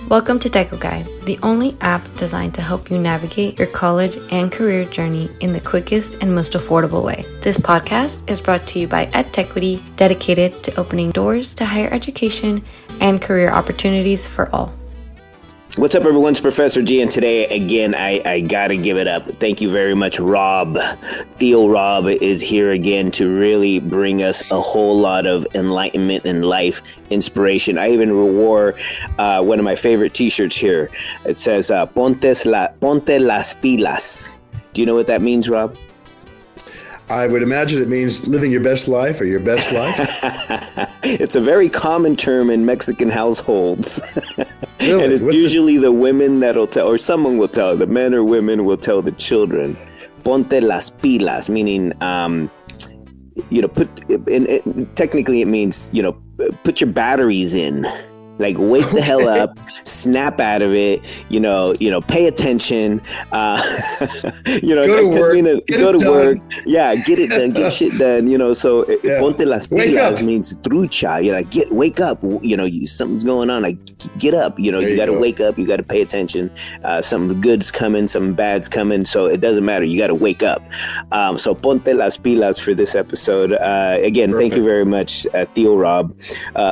Welcome to Deco Guide, the only app designed to help you navigate your college and career journey in the quickest and most affordable way. This podcast is brought to you by EdTechity, dedicated to opening doors to higher education and career opportunities for all. What's up, everyone? It's Professor G, and today, again, I gotta give it up. Thank you very much, Rob. Tío Rob is here again to really bring us a whole lot of enlightenment and life inspiration. I even wore one of my favorite t-shirts here. It says, Ponte las pilas. Do you know what that means, Rob? I would imagine it means living your best life or your best life. It's a very common term in Mexican households. Really? And it's usually the women that'll tell, or someone will tell, the men or women will tell the children, ponte las pilas, meaning, technically it means, put your batteries in. Like, wake the hell up, snap out of it, pay attention, go to work. Go to work. Yeah, get it done, get shit done, so ponte las pilas means trucha, wake up, something's going on, get up, you got to wake up, you got to pay attention, something good's coming, something bad's coming, so it doesn't matter, you got to wake up. So ponte las pilas for this episode. Again, Perfect. Thank you very much, Tío Rob.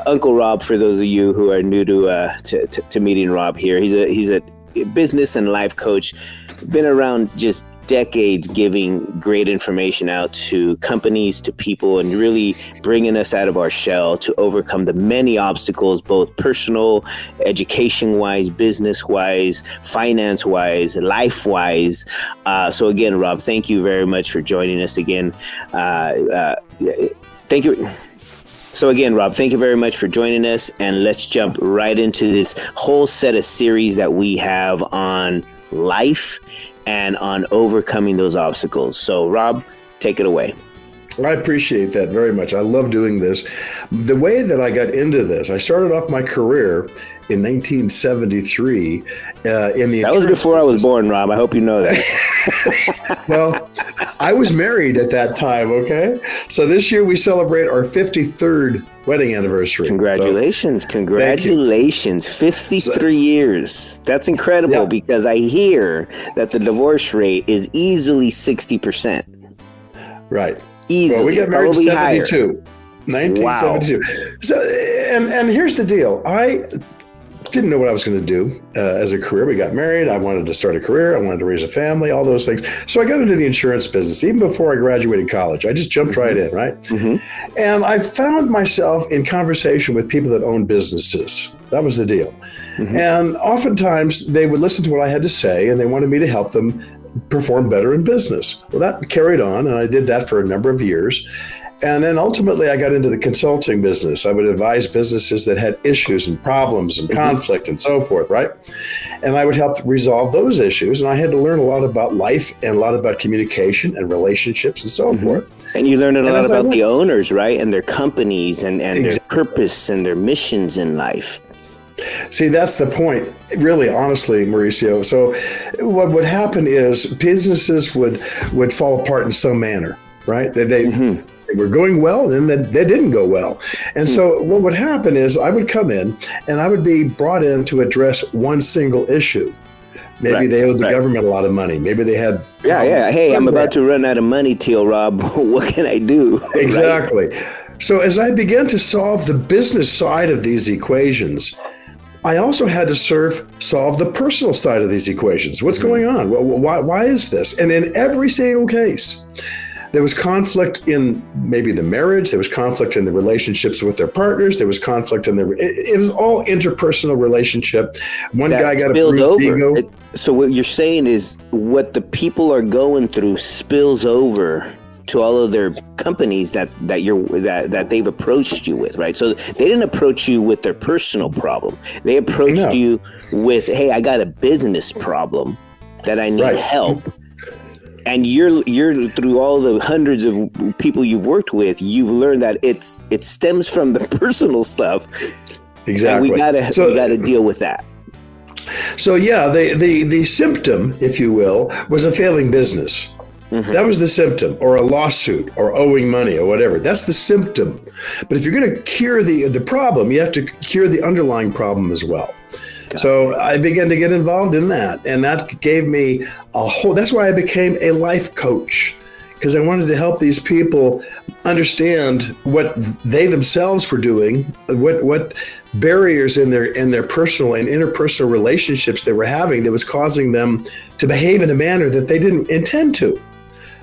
Uncle Rob, for those of you who are new to meeting Rob here. He's a business and life coach, been around just decades, giving great information out to companies, to people, and really bringing us out of our shell to overcome the many obstacles, both personal, education-wise, business-wise, finance-wise, life-wise. So again, Rob, thank you very much for joining us again. Thank you. So again, Rob, thank you very much for joining us, and let's jump right into this whole set of series that we have on life and on overcoming those obstacles. So Rob, take it away. I appreciate that very much. I love doing this. The way that I got into this, I started off my career in 1973 in the That was before business. I was born, Rob. I hope you know that. Well, I was married at that time, okay? So this year we celebrate our 53rd wedding anniversary. Congratulations. So, congratulations. 53 years. That's incredible because I hear that the divorce rate is easily 60%. Right. Easily. Well, we got married in 72. Higher. 1972. Wow. So, and here's the deal. I didn't know what I was going to do as a career. We got married. I wanted to start a career. I wanted to raise a family, all those things. So I got into the insurance business even before I graduated college. I just jumped right in, right? Mm-hmm. And I found myself in conversation with people that own businesses. That was the deal. Mm-hmm. And oftentimes they would listen to what I had to say and they wanted me to help them perform better in business. Well, that carried on, and I did that for a number of years. And then ultimately I got into the consulting business. I would advise businesses that had issues and problems and conflict and so forth, right? And I would help resolve those issues. And I had to learn a lot about life and a lot about communication and relationships and so forth. And you learned a lot about the owners, right? And their companies and their purpose and their missions in life. See, that's the point, really, honestly, Mauricio. So what would happen is businesses would fall apart in some manner, right? They were going well, and then they didn't go well. And so what would happen is I would come in, and I would be brought in to address one single issue. Maybe they owed the government a lot of money. Maybe they had... Hey, I'm about to run out of money, Tío Rob. What can I do? Exactly. Right? So as I began to solve the business side of these equations, I also had to solve the personal side of these equations. What's going on? Why is this? And in every single case, there was conflict in maybe the marriage. There was conflict in the relationships with their partners. There was conflict in it was all interpersonal relationship. One guy got a bruised ego. So what you're saying is what the people are going through spills over to all of their companies that they've approached you with, right? So they didn't approach you with their personal problem. They approached you with, hey, I got a business problem that I need help. And you're through all the hundreds of people you've worked with, you've learned that it stems from the personal stuff. Exactly. And we gotta deal with that. So the symptom, if you will, was a failing business. Mm-hmm. That was the symptom, or a lawsuit, or owing money, or whatever. That's the symptom. But if you're going to cure the problem, you have to cure the underlying problem as well. So I began to get involved in that. And that gave me that's why I became a life coach, because I wanted to help these people understand what they themselves were doing, what barriers in their personal and interpersonal relationships they were having that was causing them to behave in a manner that they didn't intend to.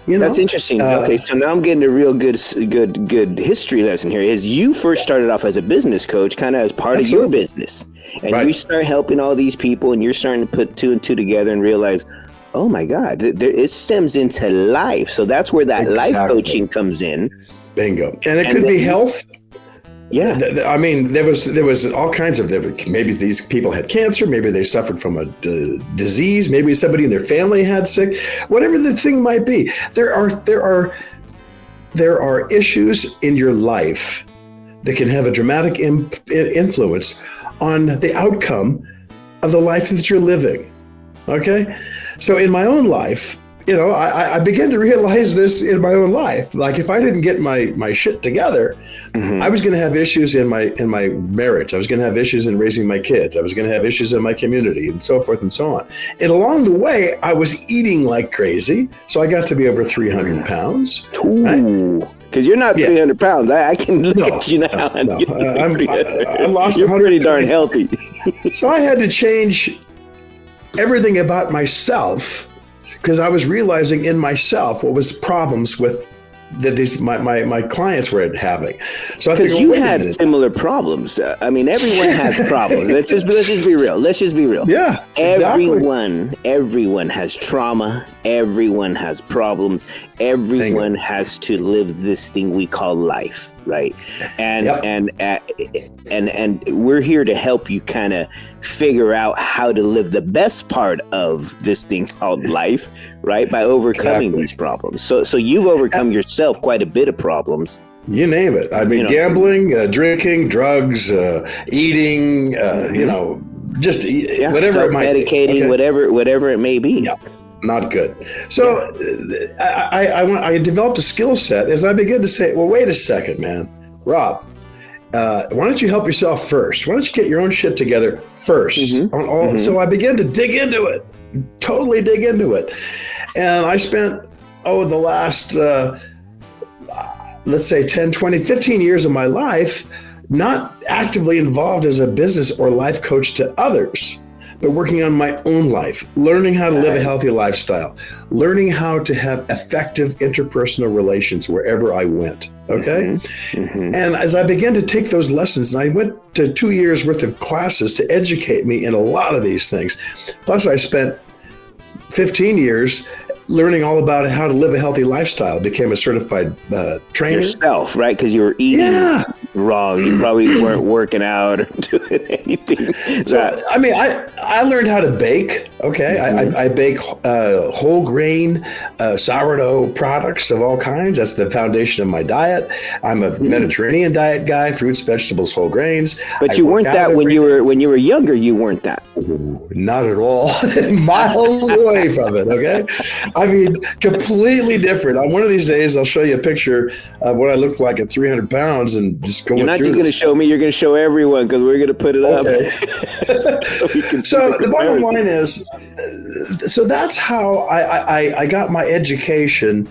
That's interesting. Okay, so now I'm getting a real good history lesson here. Is you first started off as a business coach, kind of as part of your business, and you start helping all these people, and you're starting to put two and two together and realize, oh my God, it stems into life. So that's where that life coaching comes in. Bingo. And it could be health. Yeah. I mean, there was all kinds of, maybe these people had cancer, maybe they suffered from a disease, maybe somebody in their family had sick, whatever the thing might be. There are issues in your life that can have a dramatic influence on the outcome of the life that you're living. Okay? So in my own life, I began to realize this in my own life. Like, if I didn't get my shit together, I was going to have issues in my marriage. I was going to have issues in raising my kids. I was going to have issues in my community, and so forth and so on. And along the way, I was eating like crazy. So I got to be over 300 pounds. Ooh. Right? Because you're not 300 pounds. I can look at you now. No. I lost You're pretty darn healthy. So I had to change everything about myself, because I was realizing in myself what was problems with that my clients were having. So because you had similar problems. I mean, everyone has problems. Let's just be real. Yeah, everyone has trauma. Everyone has problems. Everyone has to live this thing we call life, right? And we're here to help you kind of figure out how to live the best part of this thing called life, right? By overcoming these problems. So you've overcome yourself quite a bit of problems. You name it. I mean, gambling, drinking, drugs, eating, just whatever it might be. Medicating, whatever it may be. Yeah. Not good. So I developed a skill set as I began to say, well, wait a second, man, Rob, why don't you help yourself first? Why don't you get your own shit together first? So I began to dig into it, totally dig into it. And I spent, the last, let's say 10, 20, 15 years of my life, not actively involved as a business or life coach to others, but working on my own life, learning how to live a healthy lifestyle, learning how to have effective interpersonal relations wherever I went. Okay. And as I began to take those lessons, and I went to 2 years worth of classes to educate me in a lot of these things. Plus I spent 15 years learning all about how to live a healthy lifestyle, became a certified trainer. Yourself, right? Because you were eating wrong. You probably weren't working out or doing anything. So, I mean, I learned how to bake. Okay. I bake whole grain, sourdough products of all kinds. That's the foundation of my diet. I'm a Mediterranean diet guy, fruits, vegetables, whole grains. But you weren't that when you were younger. You weren't that. Ooh, not at all. Miles away from it. Okay. I mean, completely different. On one of these days, I'll show you a picture of what I looked like at 300 pounds and just going through. You're not just going to show me, you're going to show everyone, because we're going to put it up. So the bottom line is, so that's how I got my education,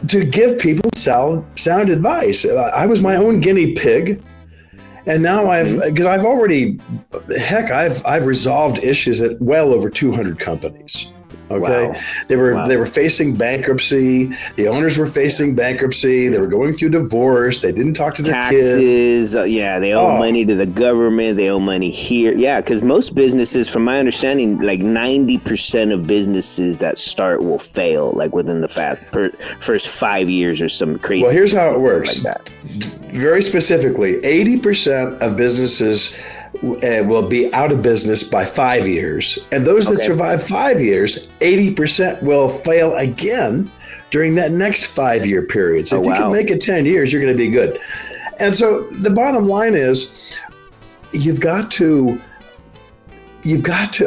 to give people sound advice. I was my own guinea pig. And now I've resolved issues at well over 200 companies. Okay. Wow. They were facing bankruptcy. The owners were facing bankruptcy. They were going through divorce. They didn't talk to their kids. They owe money to the government. They owe money here. Yeah, because most businesses, from my understanding, like 90% of businesses that start will fail, like within the first 5 years or some crazy. Well, here's how it works. Like that. Very specifically, 80% of businesses will be out of business by 5 years. And those that survive 5 years, 80% will fail again during that next 5 year period. So if you can make it 10 years, you're going to be good. And so the bottom line is, you've got to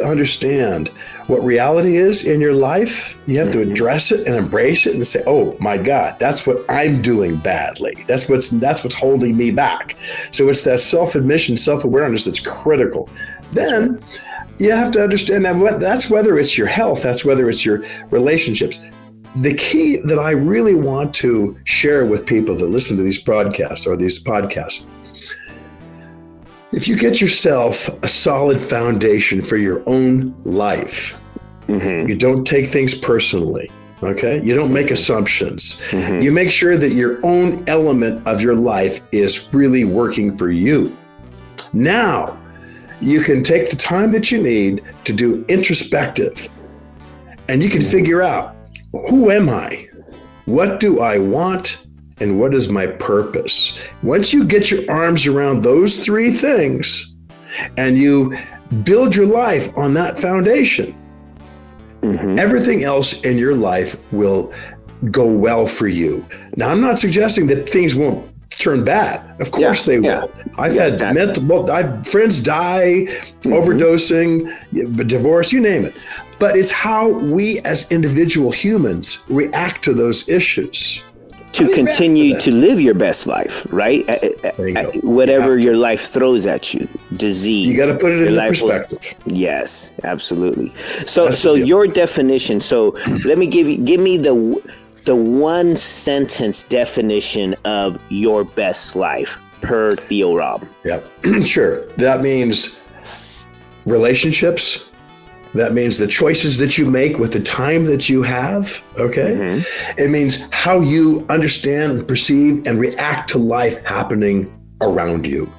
understand what reality is in your life. You have to address it and embrace it and say, oh my God, that's what I'm doing badly. That's what's holding me back. So it's that self-admission, self-awareness that's critical. Then you have to understand that that's whether it's your health, that's whether it's your relationships. The key that I really want to share with people that listen to these podcasts, if you get yourself a solid foundation for your own life, you don't take things personally, okay? You don't make assumptions. You make sure that your own element of your life is really working for you. Now, you can take the time that you need to do introspective, and you can figure out, who am I? What do I want? And what is my purpose? Once you get your arms around those three things and you build your life on that foundation, everything else in your life will go well for you. Now, I'm not suggesting that things won't turn bad. Of course they will. I've had friends die, overdosing, divorce, you name it. But it's how we as individual humans react to those issues. To continue to live your best life, right? Whatever your life throws at you, disease. You got to put it in perspective. Yes, absolutely. So your definition. So let me give me the one sentence definition of your best life per Tío Rob. Yeah, sure. That means relationships. That means the choices that you make with the time that you have, okay? It means how you understand, perceive, and react to life happening around you.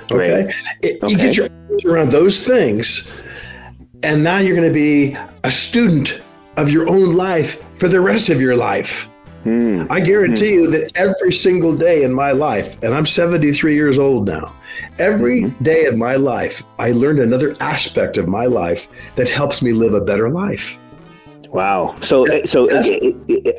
Okay? You get your arms around those things, and now you're going to be a student of your own life for the rest of your life. I guarantee you that every single day in my life, and I'm 73 years old now, every day of my life, I learned another aspect of my life that helps me live a better life. Wow. So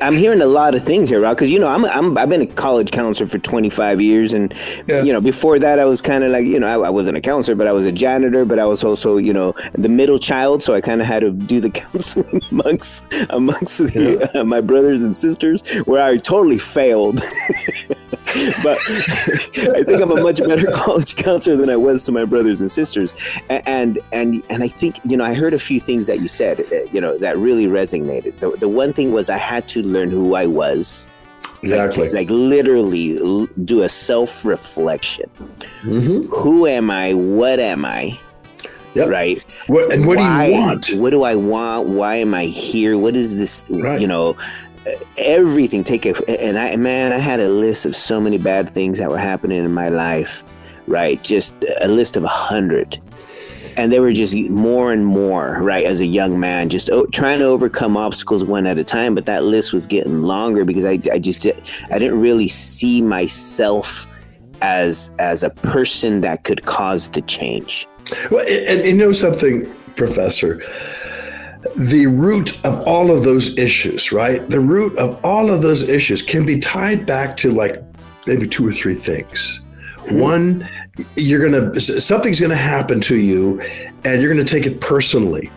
I'm hearing a lot of things here, Rob, because, I've been a college counselor for 25 years. And, before that, I was kind of like, I wasn't a counselor, but I was a janitor, but I was also, the middle child. So I kind of had to do the counseling amongst my brothers and sisters, where I totally failed. But I think I'm a much better college counselor than I was to my brothers and sisters. And I think, I heard a few things that you said, that really resonated. The one thing was I had to learn who I was. Exactly. Like literally do a self-reflection. Who am I? What am I? Yep. Right. What do you want? What do I want? Why am I here? What is this? Right. Everything. I had a list of so many bad things that were happening in my life. Right. Just a list of 100. And they were just more and more, right, as a young man, just trying to overcome obstacles one at a time. But that list was getting longer because I didn't really see myself as a person that could cause the change. Well, and you know something, Professor? The root of all of those issues, right? The root of all of those issues can be tied back to like maybe 2 or 3 things. One, something's gonna happen to you, and you're gonna take it personally,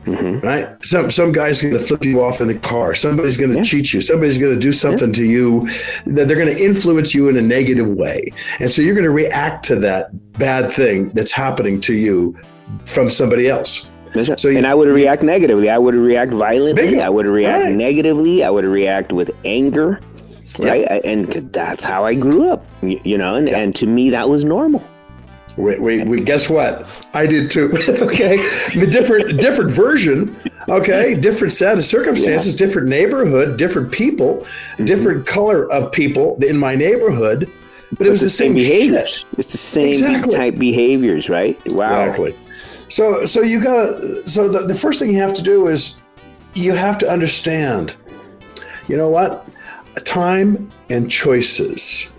right? Some guy's gonna flip you off in the car. Somebody's gonna cheat you. Somebody's gonna do something to you that they're gonna influence you in a negative way, and so you're gonna react to that bad thing that's happening to you from somebody else. So I would react negatively. I would react violently. I would react negatively. I would react with anger. Right. And that's how I grew up, and to me, that was normal. Wait, guess what? I did too. Okay. Different version. Okay. Different set of circumstances, different neighborhood, different people, different color of people in my neighborhood. But it was the same behaviors. It's the same type behaviors, right? Wow. Exactly. So the first thing you have to do is you have to understand, you know what? Time and choices.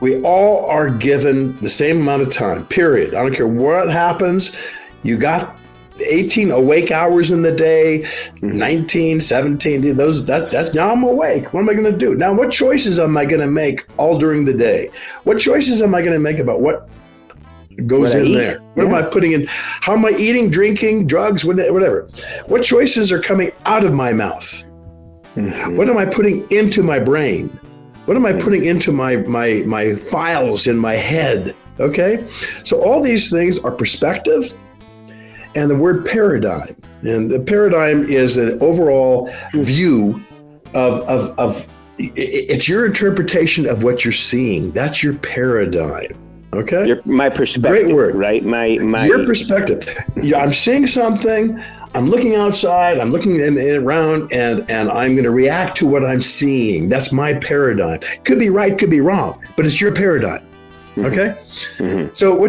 We all are given the same amount of time, period. I don't care what happens. You got 18 awake hours in the day, 19, 17, that's now I'm awake. What am I going to do? Now, what choices am I going to make all during the day? What choices am I going to make about what goes in there? What am I putting in? How am I eating, drinking, drugs, whatever? What choices are coming out of my mouth? What am I putting into my brain? What am I putting into my files in my head? Okay. So all these things are perspective and the word paradigm. And the paradigm is an overall view of it's your interpretation of what you're seeing. That's your paradigm. Okay. My perspective. Great word. Right. My your perspective. I'm seeing something. I'm looking outside, I'm looking around, and I'm going to react to what I'm seeing. That's my paradigm. Could be right, could be wrong, but it's your paradigm. Okay? Mm-hmm. So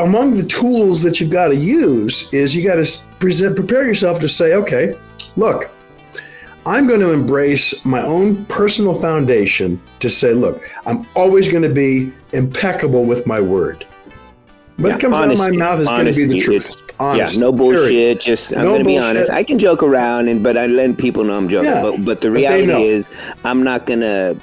among the tools that you've got to use is you got to prepare yourself to say, okay, look, I'm going to embrace my own personal foundation to say, look, I'm always going to be impeccable with my word. What comes out of my mouth is going to be the truth. Honest, no bullshit. Just I'm going to be honest. I can joke around, but I let people know I'm joking. Yeah, but the reality is, I'm not gonna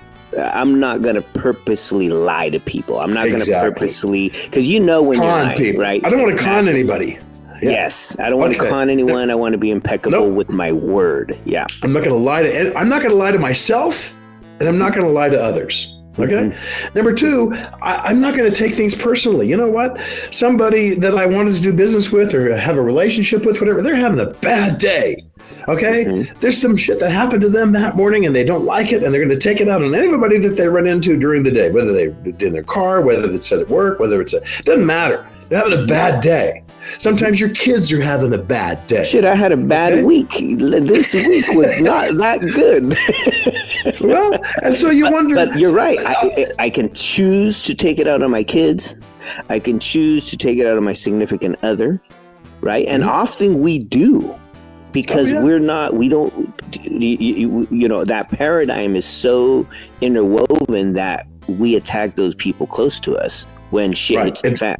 purposely lie to people. I'm not gonna purposely, because when you're lying, people. Right? I don't want to con anybody. Yeah. Yes, I don't want to con anyone. I want to be impeccable with my word. Yeah, I'm not going to lie to. I'm not going to lie to myself, and I'm not going to lie to others. Okay. Mm-hmm. Number two, I'm not going to take things personally. You know what? Somebody that I wanted to do business with or have a relationship with, whatever, they're having a bad day. Okay. Mm-hmm. There's some shit that happened to them that morning and they don't like it, and they're going to take it out on anybody that they run into during the day, whether they're in their car, whether it's at work, whether it doesn't matter. They're having a bad day. Sometimes your kids are having a bad day. Shit, I had a bad week. This week was not that good. Well, and so you wonder. But you're right. I can choose to take it out on my kids. I can choose to take it out on my significant other, right? And often we do, because that paradigm is so interwoven that we attack those people close to us when shit hits the fan.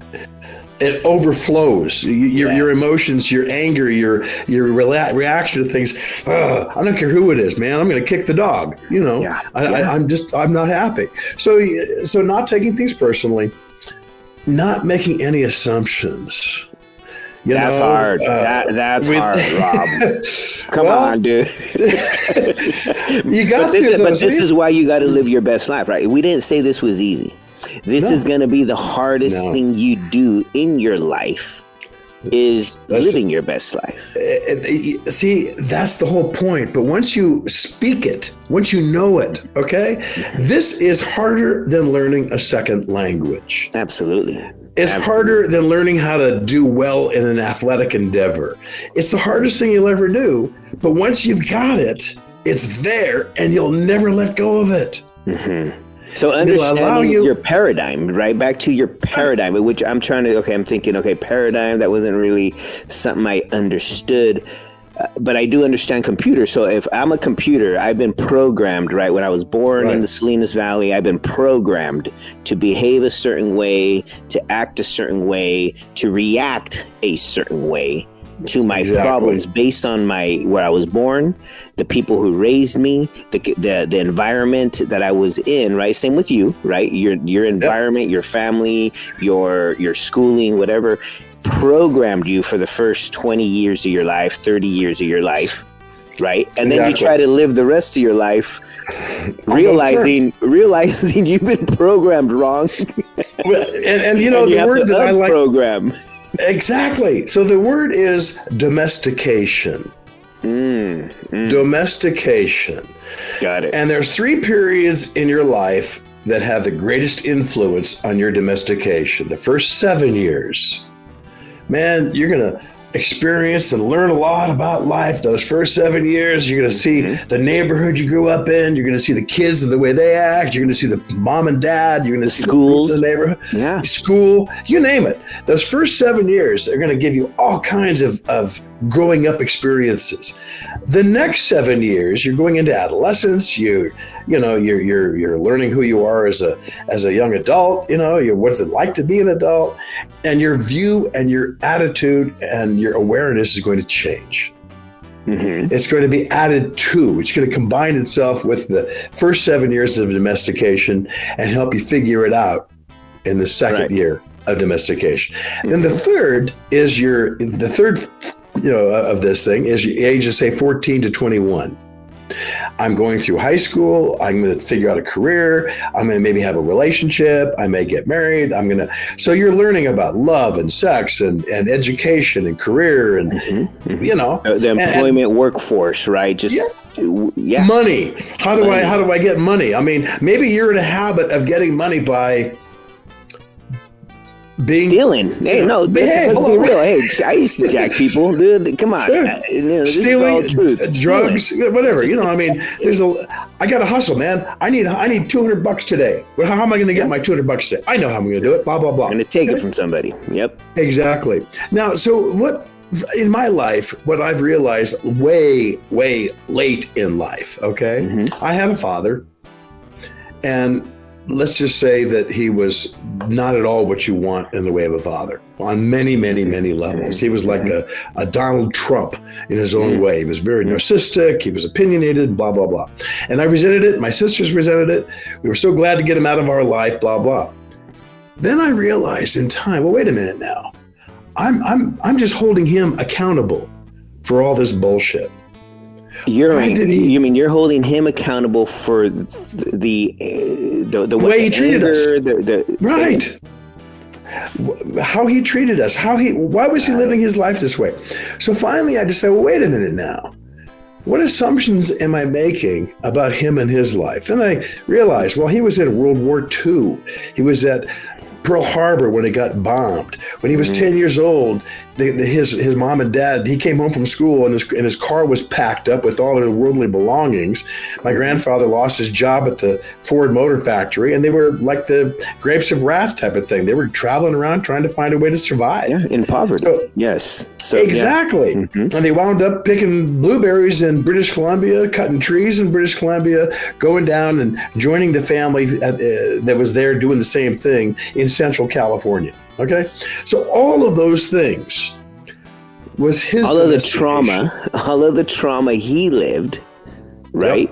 It overflows. Your emotions, your anger, your reaction to things. I don't care who it is, man. I'm going to kick the dog. I'm not happy. So not taking things personally, not making any assumptions. That's hard. That's hard, Rob. Come on, dude. You got but this is why you got to live your best life, right? We didn't say this was easy. This is going to be the hardest thing you do in your life, is living your best life. See, that's the whole point. But once you speak it, once you know it, okay, this is harder than learning a second language. Absolutely. It's harder than learning how to do well in an athletic endeavor. It's the hardest thing you'll ever do. But once you've got it, it's there and you'll never let go of it. Mm-hmm. So understanding your paradigm, right? Back to your paradigm, which I'm thinking, paradigm, that wasn't really something I understood, but I do understand computers. So if I'm a computer, I've been programmed, right? When I was born in the Salinas Valley, I've been programmed to behave a certain way, to act a certain way, to react a certain way to my problems based on where I was born, the people who raised me, the environment that I was in, right? Same with you, right? Your environment, your family, your schooling, whatever, programmed you for the first 20 years of your life, 30 years of your life, right? And then you try to live the rest of your life realizing you've been programmed wrong. and the word that I like, program. Exactly. So the word is domestication. Domestication. Got it. And there's 3 periods in your life that have the greatest influence on your domestication. The first 7 years, man, you're going to experience and learn a lot about life. Those first 7 years, you're going to see the neighborhood you grew up in. You're going to see the kids and the way they act. You're going to see the mom and dad. You're going to see schools, the neighborhood, school, you name it. Those first 7 years are going to give you all kinds of growing up experiences. The next 7 years, you're going into adolescence. You're learning who you are as a young adult. What's it like to be an adult, and your view and your attitude and your awareness is going to change. Mm-hmm. It's going to be added to. It's going to combine itself with the first 7 years of domestication and help you figure it out in the second year of domestication. Mm-hmm. Then the third of this thing is your age of, say, 14 to 21. I'm going through high school. I'm going to figure out a career. I'm going to maybe have a relationship. I may get married. So you're learning about love and sex and education and career and, the employment workforce, right? Just, money. How do I get money? I mean, maybe you're in a habit of getting money by stealing. Hey, let's be real. Hey, I used to jack people, dude. Come on, stealing, drugs, whatever. I got to hustle, man. I need $200 today. Well, how am I going to get my $200 today? I know how I'm going to do it. Blah blah blah. I'm going to take it from somebody. Yep. Exactly. Now, so what in my life? What I've realized way late in life. Okay, I had a father, and let's just say that he was not at all what you want in the way of a father on many levels. He was like a Donald Trump in his own way. He was very narcissistic. He was opinionated, blah, blah, blah. And I resented it. My sisters resented it. We were so glad to get him out of our life, blah, blah. Then I realized in time, well, wait a minute now. I'm just holding him accountable for all this bullshit. You mean you're holding him accountable for the way he treated us? Right. How he treated us. Why was he living his life this way? So finally I just said, well, wait a minute now. What assumptions am I making about him and his life? And I realized, well, he was in World War II. He was at Pearl Harbor when it got bombed. When he was 10 years old, his mom and dad, he came home from school and his car was packed up with all their worldly belongings. My grandfather lost his job at the Ford Motor Factory, and they were like the grapes of wrath type of thing. They were traveling around trying to find a way to survive. Yeah, in poverty. Yes. So, exactly. Yeah. And they wound up picking blueberries in British Columbia, cutting trees in British Columbia, going down and joining the family that was there doing the same thing in Central California. Okay, so all of those things was his. All of the trauma he lived, right,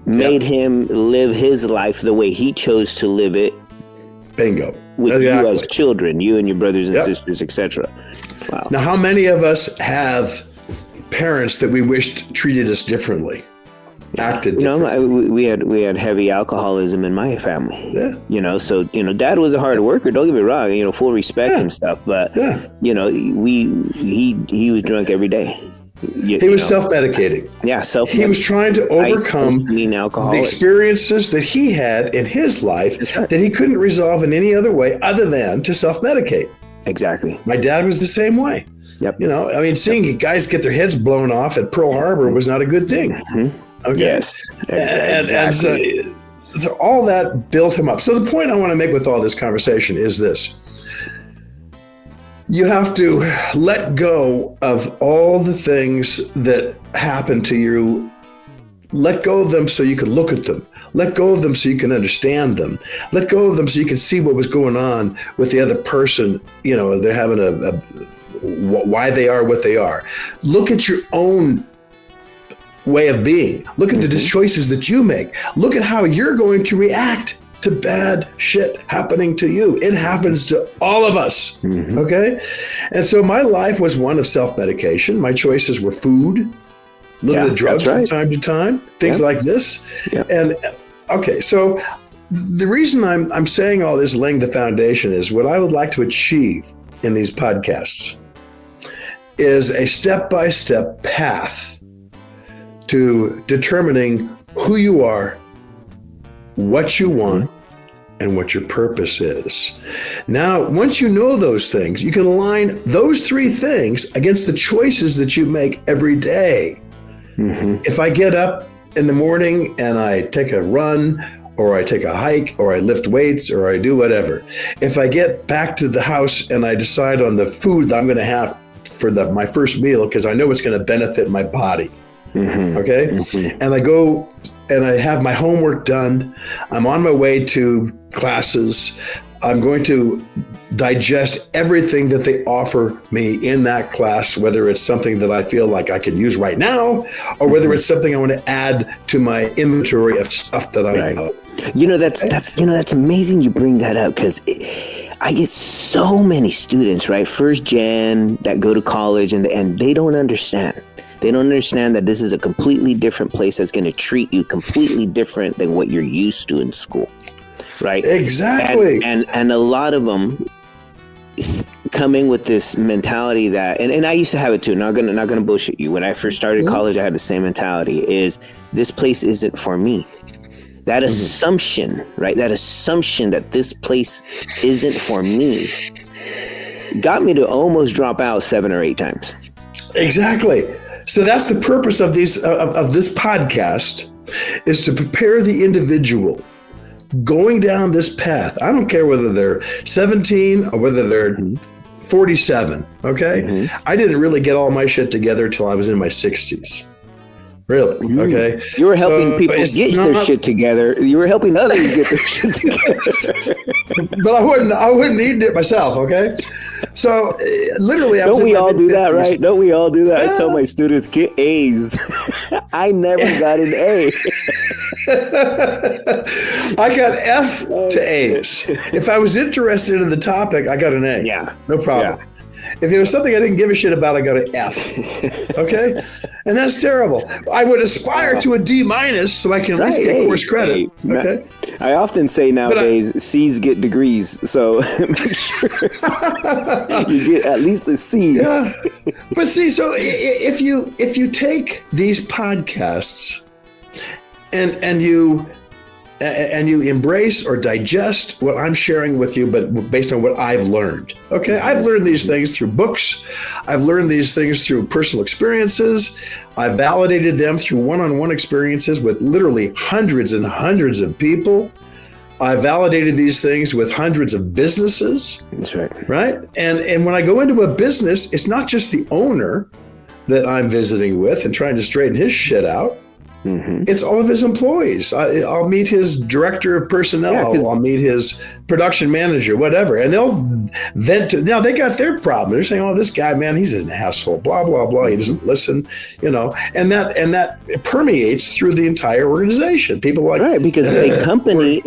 made him live his life the way he chose to live it. Bingo. With you as children, you and your brothers and sisters, etc. Wow. Now, how many of us have parents that we wished treated us differently? Acted differently? We had heavy alcoholism in my family. So dad was a hard worker, don't get me wrong, full respect and stuff, but he was drunk every day. He was self-medicating. He was trying to overcome the experiences that he had in his life that he couldn't resolve in any other way other than to self-medicate. Exactly. My dad was the same way. Yep. Seeing guys get their heads blown off at Pearl Harbor was not a good thing. Okay. Yes. Exactly. And so all that built him up. So the point I want to make with all this conversation is this. You have to let go of all the things that happen to you. Let go of them so you can look at them. Let go of them so you can understand them. Let go of them so you can see what was going on with the other person. They're having why they are what they are. Look at your own way of being. Look at the choices that you make. Look at how you're going to react to bad shit happening to you. It happens to all of us. Okay? And so my life was one of self-medication. My choices were food, a little bit of drugs from time to time, things like this. And okay, so the reason I'm saying all this, laying the foundation, is what I would like to achieve in these podcasts is a step-by-step path to determining who you are, what you want, and what your purpose is. Now, once you know those things, you can align those three things against the choices that you make every day. If I get up in the morning and I take a run, or I take a hike, or I lift weights, or I do whatever. If I get back to the house and I decide on the food that I'm going to have for my first meal, because I know it's going to benefit my body. Okay? And I go and I have my homework done. I'm on my way to classes. I'm going to digest everything that they offer me in that class, whether it's something that I feel like I can use right now, or whether it's something I want to add to my inventory of stuff that I know. That's amazing you bring that up, because I get so many students, right, first gen that go to college and they don't understand. They don't understand that this is a completely different place that's going to treat you completely different than what you're used to in school. Right? Exactly. And a lot of them come in with this mentality that, and I used to have it too. Not gonna bullshit you. When I first started college, I had the same mentality: is this place isn't for me. That assumption, right? That assumption that this place isn't for me got me to almost drop out 7 or 8 times. Exactly. So that's the purpose of these of this podcast, is to prepare the individual going down this path. I don't care whether they're 17 or whether they're 47. Okay. I didn't really get all my shit together till I was in my 60s. Really? Okay. You were helping people get their shit together. You were helping others get their shit together. But I wouldn't need it myself. Okay. So literally, don't we all do that, right? Don't we all do that? Yeah. I tell my students, get A's. I never got an A. I got F to A's. If I was interested in the topic, I got an A. Yeah. No problem. Yeah. If there was something I didn't give a shit about, I got an F. Okay? And that's terrible. I would aspire to a D- so I can at least get course credit. Okay? I often say nowadays, C's get degrees. So make sure you get at least the C. Yeah. But see, so if you take these podcasts and you embrace or digest what I'm sharing with you, but based on what I've learned. Okay. I've learned these things through books. I've learned these things through personal experiences. I've validated them through one-on-one experiences with literally hundreds and hundreds of people. I validated these things with hundreds of businesses. That's right. Right. And when I go into a business, it's not just the owner that I'm visiting with and trying to straighten his shit out. It's all of his employees. I'll meet his director of personnel. I'll meet his production manager, whatever. And they'll vent to, now they got their problem. They're saying, oh, this guy, man, he's an asshole, blah, blah, blah. He doesn't listen, and that permeates through the entire organization. People like, right, because a company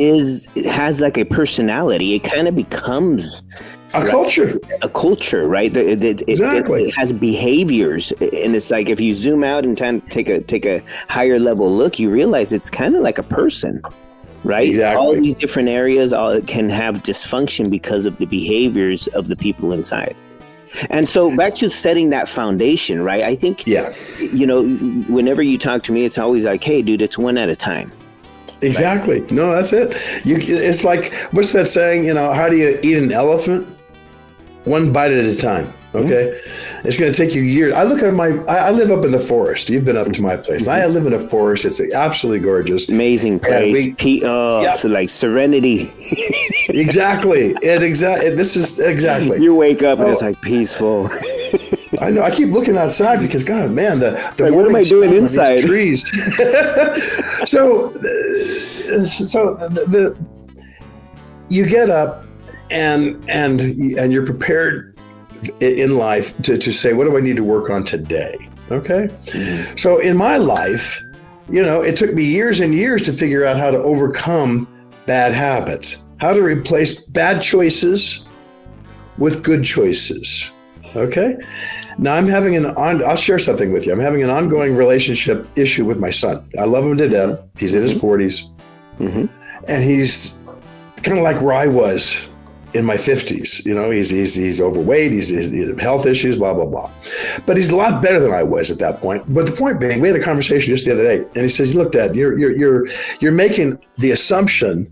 has like a personality. It kind of becomes a culture, right? Exactly. It has behaviors, and it's like if you zoom out and take a higher level look, you realize it's kind of like a person, right? Exactly. All these different areas can have dysfunction because of the behaviors of the people inside. And so back to setting that foundation, right? I think, whenever you talk to me, it's always like, hey, dude, it's one at a time. Exactly. Right. No, that's it. It's like, what's that saying? How do you eat an elephant? One bite at a time. Okay. It's going to take you years. I live up in the forest. You've been up to my place. I live in a forest. It's absolutely gorgeous. Amazing place. So like serenity. Exactly. This is exactly. You wake up and it's like peaceful. I know. I keep looking outside because, God, man, the like, what am I doing inside? Trees. So you get up and you're prepared in life to say, what do I need to work on today? Okay. So in my life, it took me years and years to figure out how to overcome bad habits, how to replace bad choices with good choices. Okay. Now I'll share something with you. I'm having an ongoing relationship issue with my son. I love him to death. He's in his 40s. And he's kind of like where I was in my 50s. He's overweight. He's health issues, blah, blah, blah. But he's a lot better than I was at that point. But the point being, we had a conversation just the other day, and he says, look, Dad, you're making the assumption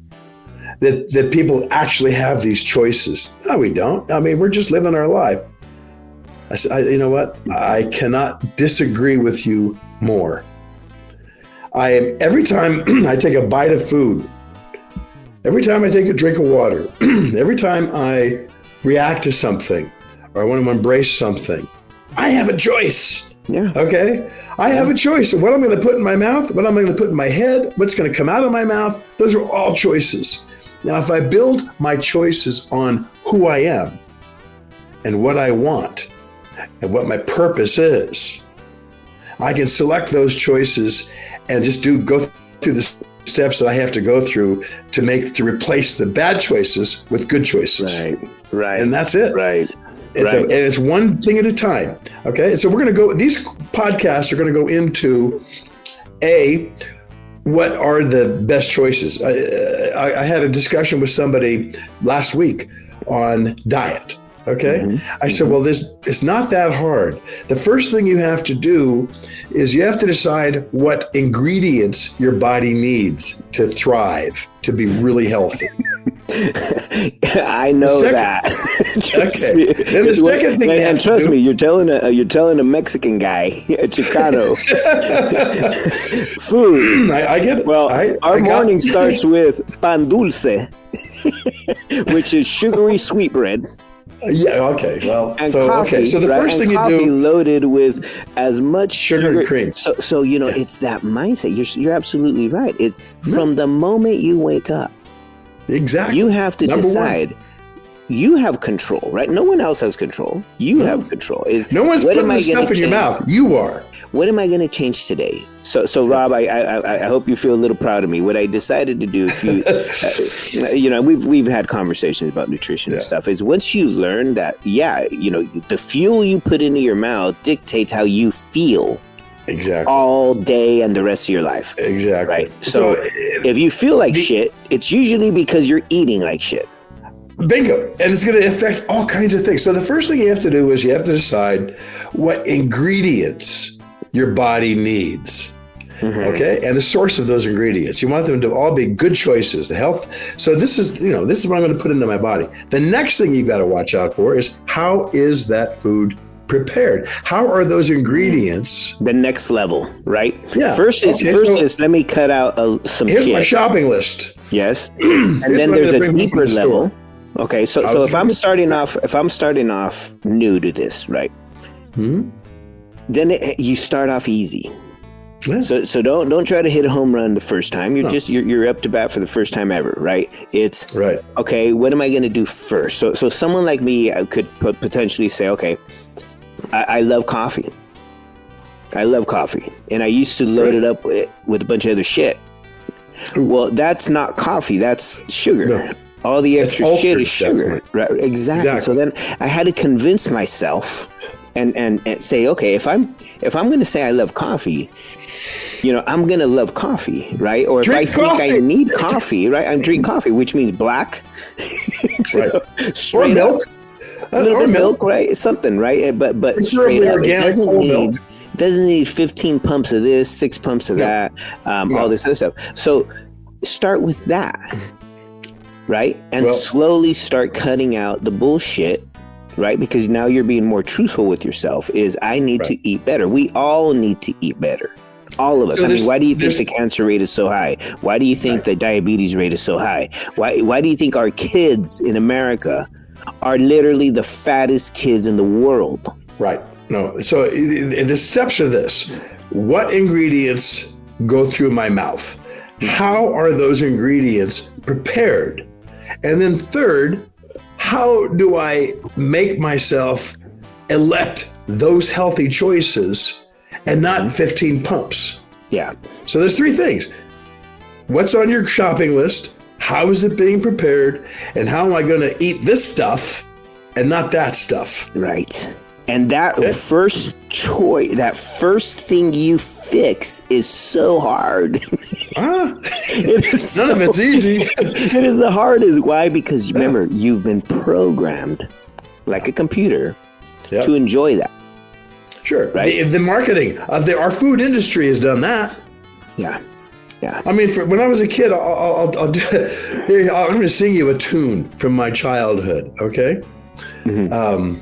that people actually have these choices. No, we don't. I mean, we're just living our life. I said, you know what? I cannot disagree with you more. Every time I take a bite of food, every time I take a drink of water, every time I react to something or I want to embrace something, I have a choice. Yeah. Okay? I have a choice of what I'm going to put in my mouth, what I'm going to put in my head, what's going to come out of my mouth. Those are all choices. Now, if I build my choices on who I am and what I want and what my purpose is, I can select those choices and just go through the steps that I have to go through to replace the bad choices with good choices. Right. And that's it. Right. It's one thing at a time. Okay. So we're going to go, these podcasts are going to go into what are the best choices? I had a discussion with somebody last week on diet. Okay. Mm-hmm. I said, well, it's not that hard. The first thing you have to do is you have to decide what ingredients your body needs to thrive, to be really healthy. I know that. Okay. And the second thing, and trust me, you're telling a Mexican guy, a Chicano, food. I get it. Well, our morning starts with pan dulce, which is sugary sweetbread. Yeah. Okay. Well. And coffee, So the first thing you do, loaded with as much sugar and cream. So it's that mindset. You're absolutely right. It's from the moment you wake up. Exactly. You have to decide. You have control, right? No one else has control. You have control. No one's putting the stuff in your mouth. You are. What am I going to change today? So Rob, I hope you feel a little proud of me. What I decided to do, we've had conversations about nutrition and stuff, is once you learn that, the fuel you put into your mouth dictates how you feel. Exactly. All day and the rest of your life. Exactly. Right. So if you feel like shit, it's usually because you're eating like shit. Bingo. And it's going to affect all kinds of things. So the first thing you have to do is you have to decide what ingredients your body needs. Mm-hmm. Okay. And the source of those ingredients. You want them to all be good choices, the health. So this is what I'm going to put into my body. The next thing you've got to watch out for is, how is that food prepared? How are those ingredients? The next level, right? Yeah. First is let me cut out some here's shit. My shopping list. Yes. And then there's a deeper level. Okay. So if I'm starting off new to this, right? Hmm? Then you start off easy. Yeah. So don't try to hit a home run the first time. You're up to bat for the first time ever, right? It's right. Okay, what am I going to do first? So someone like me could potentially say, okay, I love coffee. And I used to load it up with a bunch of other shit. Ooh. Well, that's not coffee. That's sugar. No. All the extra shit is sugar. Right? Exactly. So then I had to convince myself and say, okay, if I'm going to say I love coffee, I'm going to love coffee, right? Or if I think I need coffee, right? I'm drinking coffee, which means black, right? Or milk. A little bit of milk, right? Something, right? But straight up, it doesn't need 15 pumps of this, 6 pumps of that, all this other stuff. So start with that, right? And slowly start cutting out the bullshit, right? Because now you're being more truthful with yourself. I need to eat better. We all need to eat better. All of us. So why do you think the cancer rate is so high? Why do you think the diabetes rate is so high? Why do you think our kids in America are literally the fattest kids in the world? Right. No. So the steps are this. What ingredients go through my mouth? How are those ingredients prepared? And then third, how do I make myself elect those healthy choices and not 15 pumps? Yeah. So there's 3 things. What's on your shopping list? How is it being prepared? And how am I going to eat this stuff and not that stuff? Right. And that first choice, that first thing you fix is so hard. None of it's easy. It is the hardest. Why? Because remember, you've been programmed like a computer to enjoy that. Sure. Right. The marketing of our food industry has done that. Yeah. Yeah. I mean, when I was a kid, I'm going to sing you a tune from my childhood. Okay. Mm-hmm.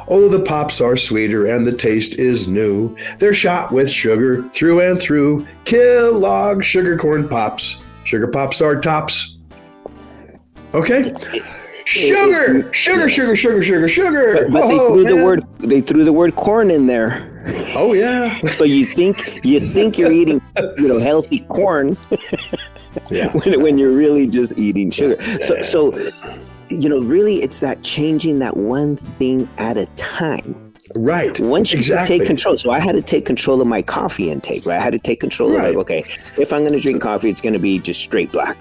Oh, the pops are sweeter and the taste is new. They're shot with sugar through and through. Kellogg sugar corn pops. Sugar pops are tops. Okay. Sugar. But they threw the word corn in there. Oh yeah. So you think you're eating, healthy corn, when you're really just eating sugar. So really, it's that changing that one thing at a time. Right. Once you take control. So I had to take control of my coffee intake, right? I had to take control of okay, if I'm going to drink coffee, it's going to be just straight black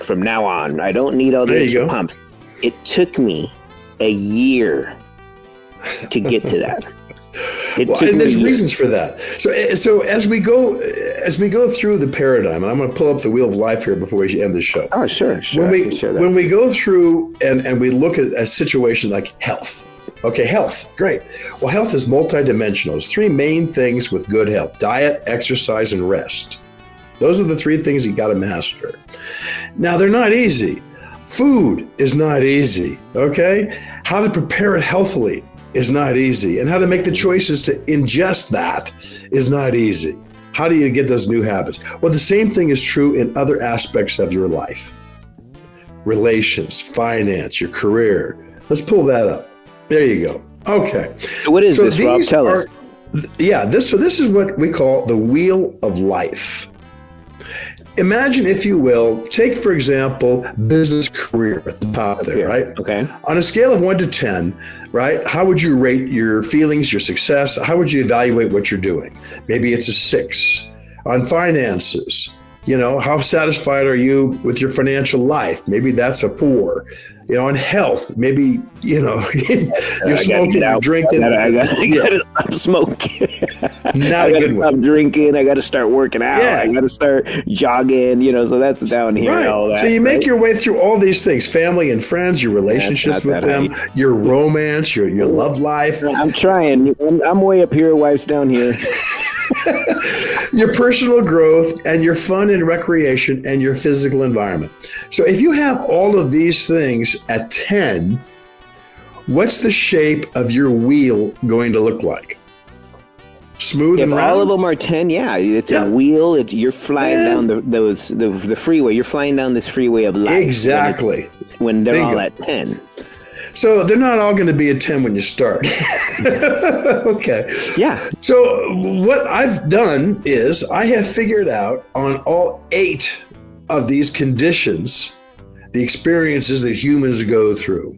from now on. I don't need all the extra pumps. It took me a year to get to that. And there's reasons for that. So as we go through the paradigm, and I'm going to pull up the wheel of life here before we end the show. Oh, sure. When we go through and we look at a situation like health. Okay, health, great. Well, health is multidimensional. There's three main things with good health: diet, exercise, and rest. Those are the three things you got to master. Now, they're not easy. Food is not easy, okay? How to prepare it healthily is not easy. And how to make the choices to ingest that is not easy. How do you get those new habits? Well, the same thing is true in other aspects of your life. Relations, finance, your career. Let's pull that up. There you go. Okay. What is this, Rob? Tell us. Yeah, this is what we call the wheel of life. Imagine, if you will, take, for example, business career at the top there, right? Okay. On a scale of 1 to 10, right? How would you rate your feelings, your success? How would you evaluate what you're doing? Maybe it's a 6. On finances, how satisfied are you with your financial life? Maybe that's a 4. On health, maybe, you're smoking, you're drinking. I gotta stop smoking. Not I a good gotta one. Stop drinking. I gotta start working out. Yeah. I gotta start jogging, so that's down here. Right. And all that, so you make your way through all these things: family and friends, your relationships with them, your romance, your love life. I'm trying. I'm way up here. Wife's down here. Your personal growth and your fun and recreation and your physical environment. So if you have all of these things at 10, what's the shape of your wheel going to look like? Smooth and round? If all of them are 10, it's a wheel. You're flying down the freeway. You're flying down this freeway of life. Exactly. When they're all at 10. So they're not all going to be a 10 when you start. Okay. Yeah. So what I've done is I have figured out on all 8 of these conditions, the experiences that humans go through.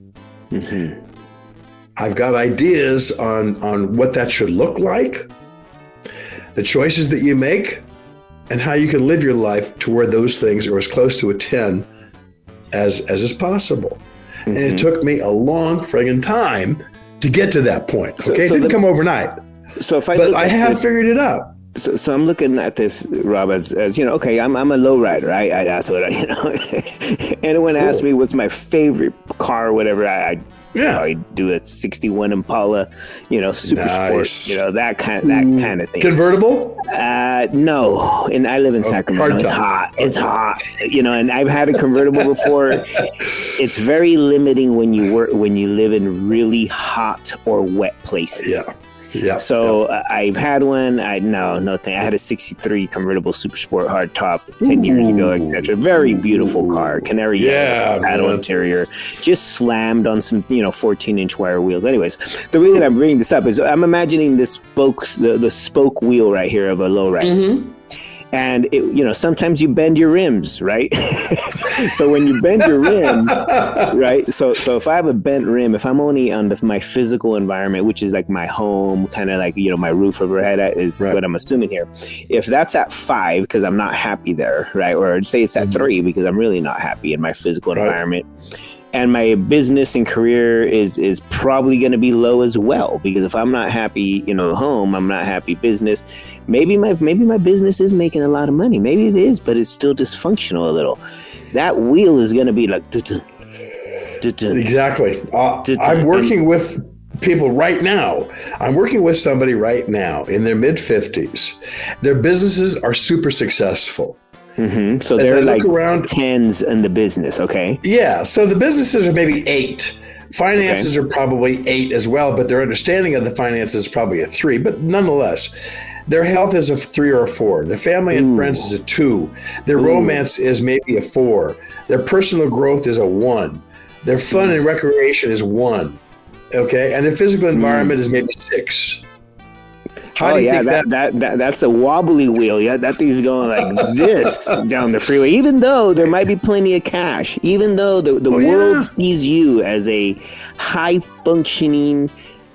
Mm-hmm. I've got ideas on what that should look like, the choices that you make, and how you can live your life to where those things are as close to a 10 as is possible. And it took me a long friggin' time to get to that point. Okay, it didn't come overnight. So if I have figured it out. So I'm looking at this, Rob, as okay, I'm a low rider. That's what Anyone asks me what's my favorite car or whatever, I do a 61 Impala, super sport, that kind of thing. Convertible? No, and I live in Sacramento. It's hot. It's hot. And I've had a convertible before. It's very limiting when you live in really hot or wet places. Yeah. Yeah. So I've had one. No thing. I had a 63 convertible super sport hardtop 10 years ago, etc. Very beautiful car, canary yellow paddle interior, just slammed on some 14-inch wire wheels. Anyways, the reason I'm bringing this up is I'm imagining the spoke wheel right here of a lowrider. Mm-hmm. And sometimes you bend your rims, right? So when you bend your rim, right? So if I have a bent rim, if I'm only on my physical environment, which is like my home, kind of like my roof overhead is what I'm assuming here. If that's at 5 because I'm not happy there, right? Or say it's at 3 because I'm really not happy in my physical environment. And my business and career is probably going to be low as well, because if I'm not happy, home, I'm not happy business. Maybe my business is making a lot of money. Maybe it is, but it's still dysfunctional a little. That wheel is going to be like. Exactly. I'm working with people right now. I'm working with somebody right now in their mid-50s. Their businesses are super successful. Mm-hmm. So they're like around 10s in the business, okay? Yeah. So the businesses are maybe 8. Finances are probably 8 as well, but their understanding of the finances is probably a 3. But nonetheless, their health is a 3 or a 4. Their family and friends is a 2. Their romance is maybe a 4. Their personal growth is a 1. Their fun and recreation is 1. Okay, and their physical environment is maybe 6. How do you think that's a wobbly wheel. Yeah, that thing's going like this down the freeway. Even though there might be plenty of cash, even though the world sees you as a high functioning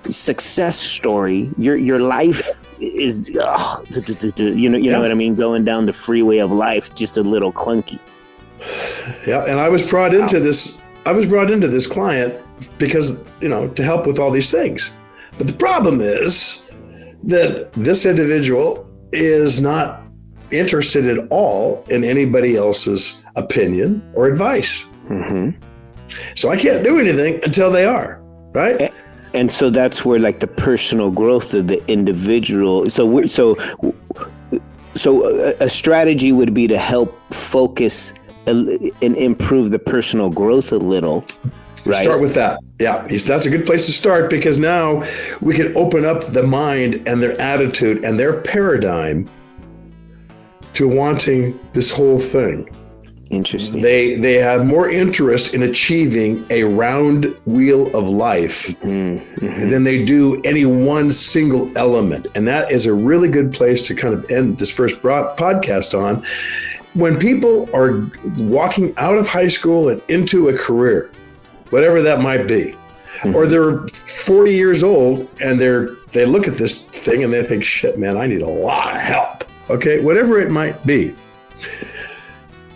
success story, your life is know what I mean, going down the freeway of life just a little clunky. Yeah, and I was brought into this. I was brought into this client because to help with all these things. But the problem is that this individual is not interested at all in anybody else's opinion or advice. Mm-hmm. So I can't do anything until they are, right? And so that's where like the personal growth of the individual. So a strategy would be to help focus and improve the personal growth a little. Right. Start with that. Yeah, that's a good place to start, because now we can open up the mind and their attitude and their paradigm to wanting this whole thing. Interesting. They have more interest in achieving a round wheel of life than they do any one single element. And that is a really good place to kind of end this first podcast on. When people are walking out of high school and into a career, whatever that might be, or they're 40 years old and they look at this thing and they think, shit, man, I need a lot of help. Okay, whatever it might be.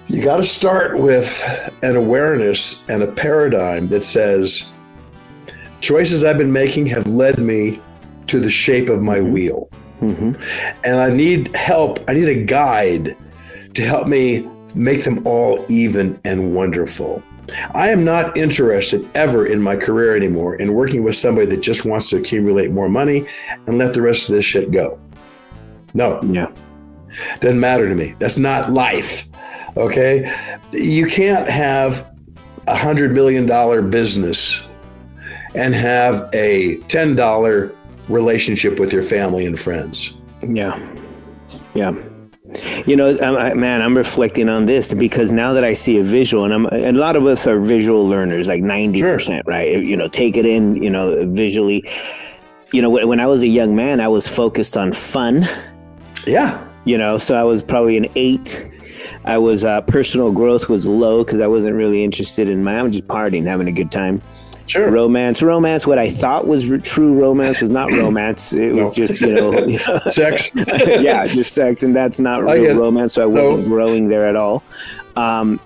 You got to start with an awareness and a paradigm that says, choices I've been making have led me to the shape of my wheel. Mm-hmm. And I need help. I need a guide to help me make them all even and wonderful. I am not interested ever in my career anymore in working with somebody that just wants to accumulate more money and let the rest of this shit go. No. Yeah. Doesn't matter to me. That's not life. Okay, you can't have $100 million business and have a $10 relationship with your family and friends. Yeah. You know, I'm reflecting on this because now that I see a visual, and a lot of us are visual learners, like 90%, right? You know, take it in, you know, visually. You know, when I was a young man, I was focused on fun. Yeah. You know, so I was probably an 8. I was personal growth was low because I wasn't really interested in I'm just partying, having a good time. Sure. Romance. What I thought was true romance was not romance. It was just, sex. Yeah, just sex, and that's not real romance. So I wasn't growing there at all.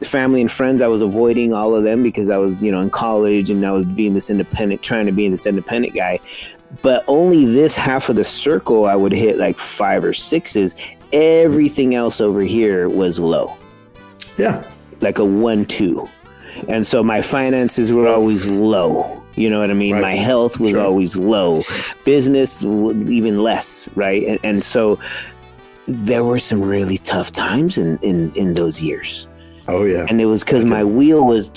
Family and friends, I was avoiding all of them because I was, in college, and I was trying to be this independent guy. But only this half of the circle I would hit like 5 or 6s. Everything else over here was low. Yeah. Like a 1-2. And so my finances were always low. You know what I mean? Right. My health was always low. Business, even less, right? And so there were some really tough times in those years. Oh, yeah. And it was because my wheel was...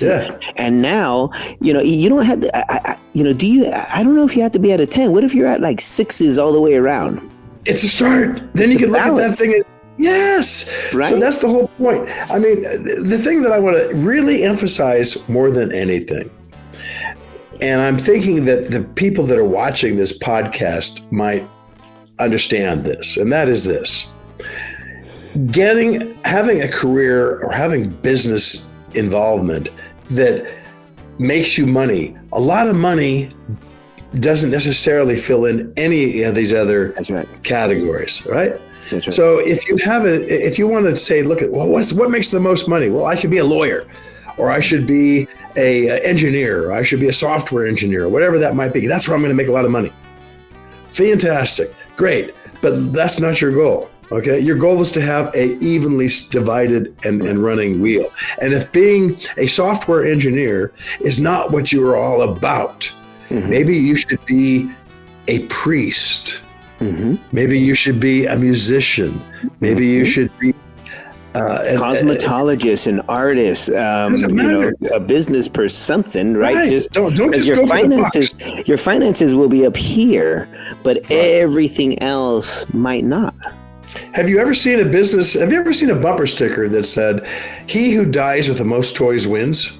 Yeah. And now, you don't have to... I don't know if you have to be at a 10. What if you're at like 6s all the way around? It's a start. Then you can look at that thing and... Yes. Right. So that's the whole point. I mean, the thing that I want to really emphasize more than anything, and I'm thinking that the people that are watching this podcast might understand this, and that is this. Having a career or having business involvement that makes you money, a lot of money doesn't necessarily fill in any of these other categories, right? That's right. So if you want to say, look at, well, what makes the most money? Well, I should be a lawyer, or I should be a engineer, or I should be a software engineer, or whatever that might be. That's where I'm going to make a lot of money. Fantastic. Great. But that's not your goal. Okay. Your goal is to have a evenly divided and running wheel. And if being a software engineer is not what you are all about, maybe you should be a priest. Mm-hmm. Maybe you should be a musician. Maybe you should be cosmetologist, an artist, a business person, something, right? Just don't just your go finances. For the box. Your finances will be up here, but everything else might not. Have you ever seen a bumper sticker that said, "He who dies with the most toys wins"?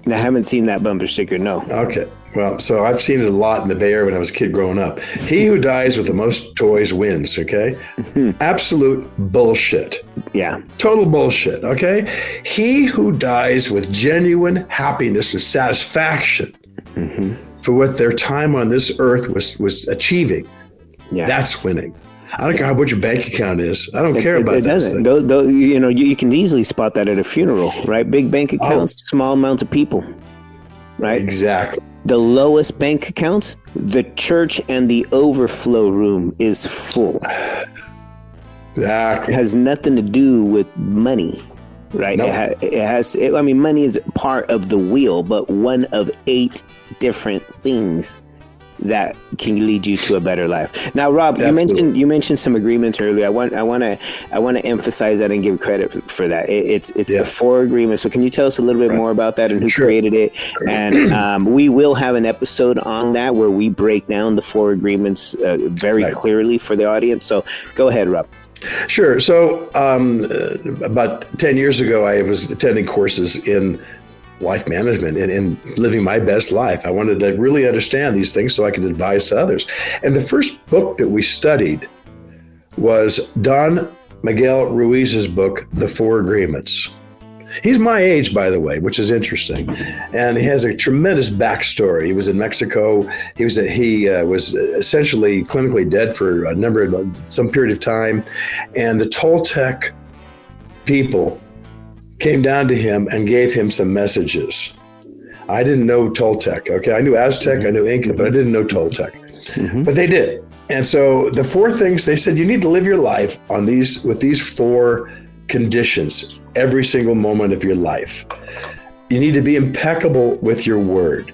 I haven't seen that bumper sticker, no. Okay. Well, so I've seen it a lot in the Bay Area when I was a kid growing up. He who dies with the most toys wins, okay? Absolute bullshit. Yeah. Total bullshit, okay? He who dies with genuine happiness and satisfaction for what their time on this earth was achieving, that's winning. I don't care what your bank account is. I don't care about that. It doesn't. You can easily spot that at a funeral, right? Big bank accounts, small amounts of people. right? Exactly. The lowest bank accounts, the church and the overflow room is full. Exactly. It has nothing to do with money, right? Nope. Money is part of the wheel, but one of 8 different things that can lead you to a better life. Now, Rob, Absolutely. you mentioned some agreements earlier. I want to emphasize that and give credit for that. It's the 4 agreements. So can you tell us a little bit more about that and who created it? And we will have an episode on that where we break down the 4 agreements very clearly for the audience. So go ahead, Rob. Sure. So about 10 years ago, I was attending courses in life management and in living my best life. I wanted to really understand these things so I could advise to others. And the first book that we studied was Don Miguel Ruiz's book, The 4 Agreements. He's my age, by the way, which is interesting. And he has a tremendous backstory. He was in Mexico. He was essentially clinically dead for some period of time. And the Toltec people came down to him and gave him some messages. I didn't know Toltec. Okay, I knew Aztec, I knew Inca, but I didn't know Toltec. But they did. And so the 4 things they said, you need to live your life with these 4 conditions every single moment of your life. You need to be impeccable with your word.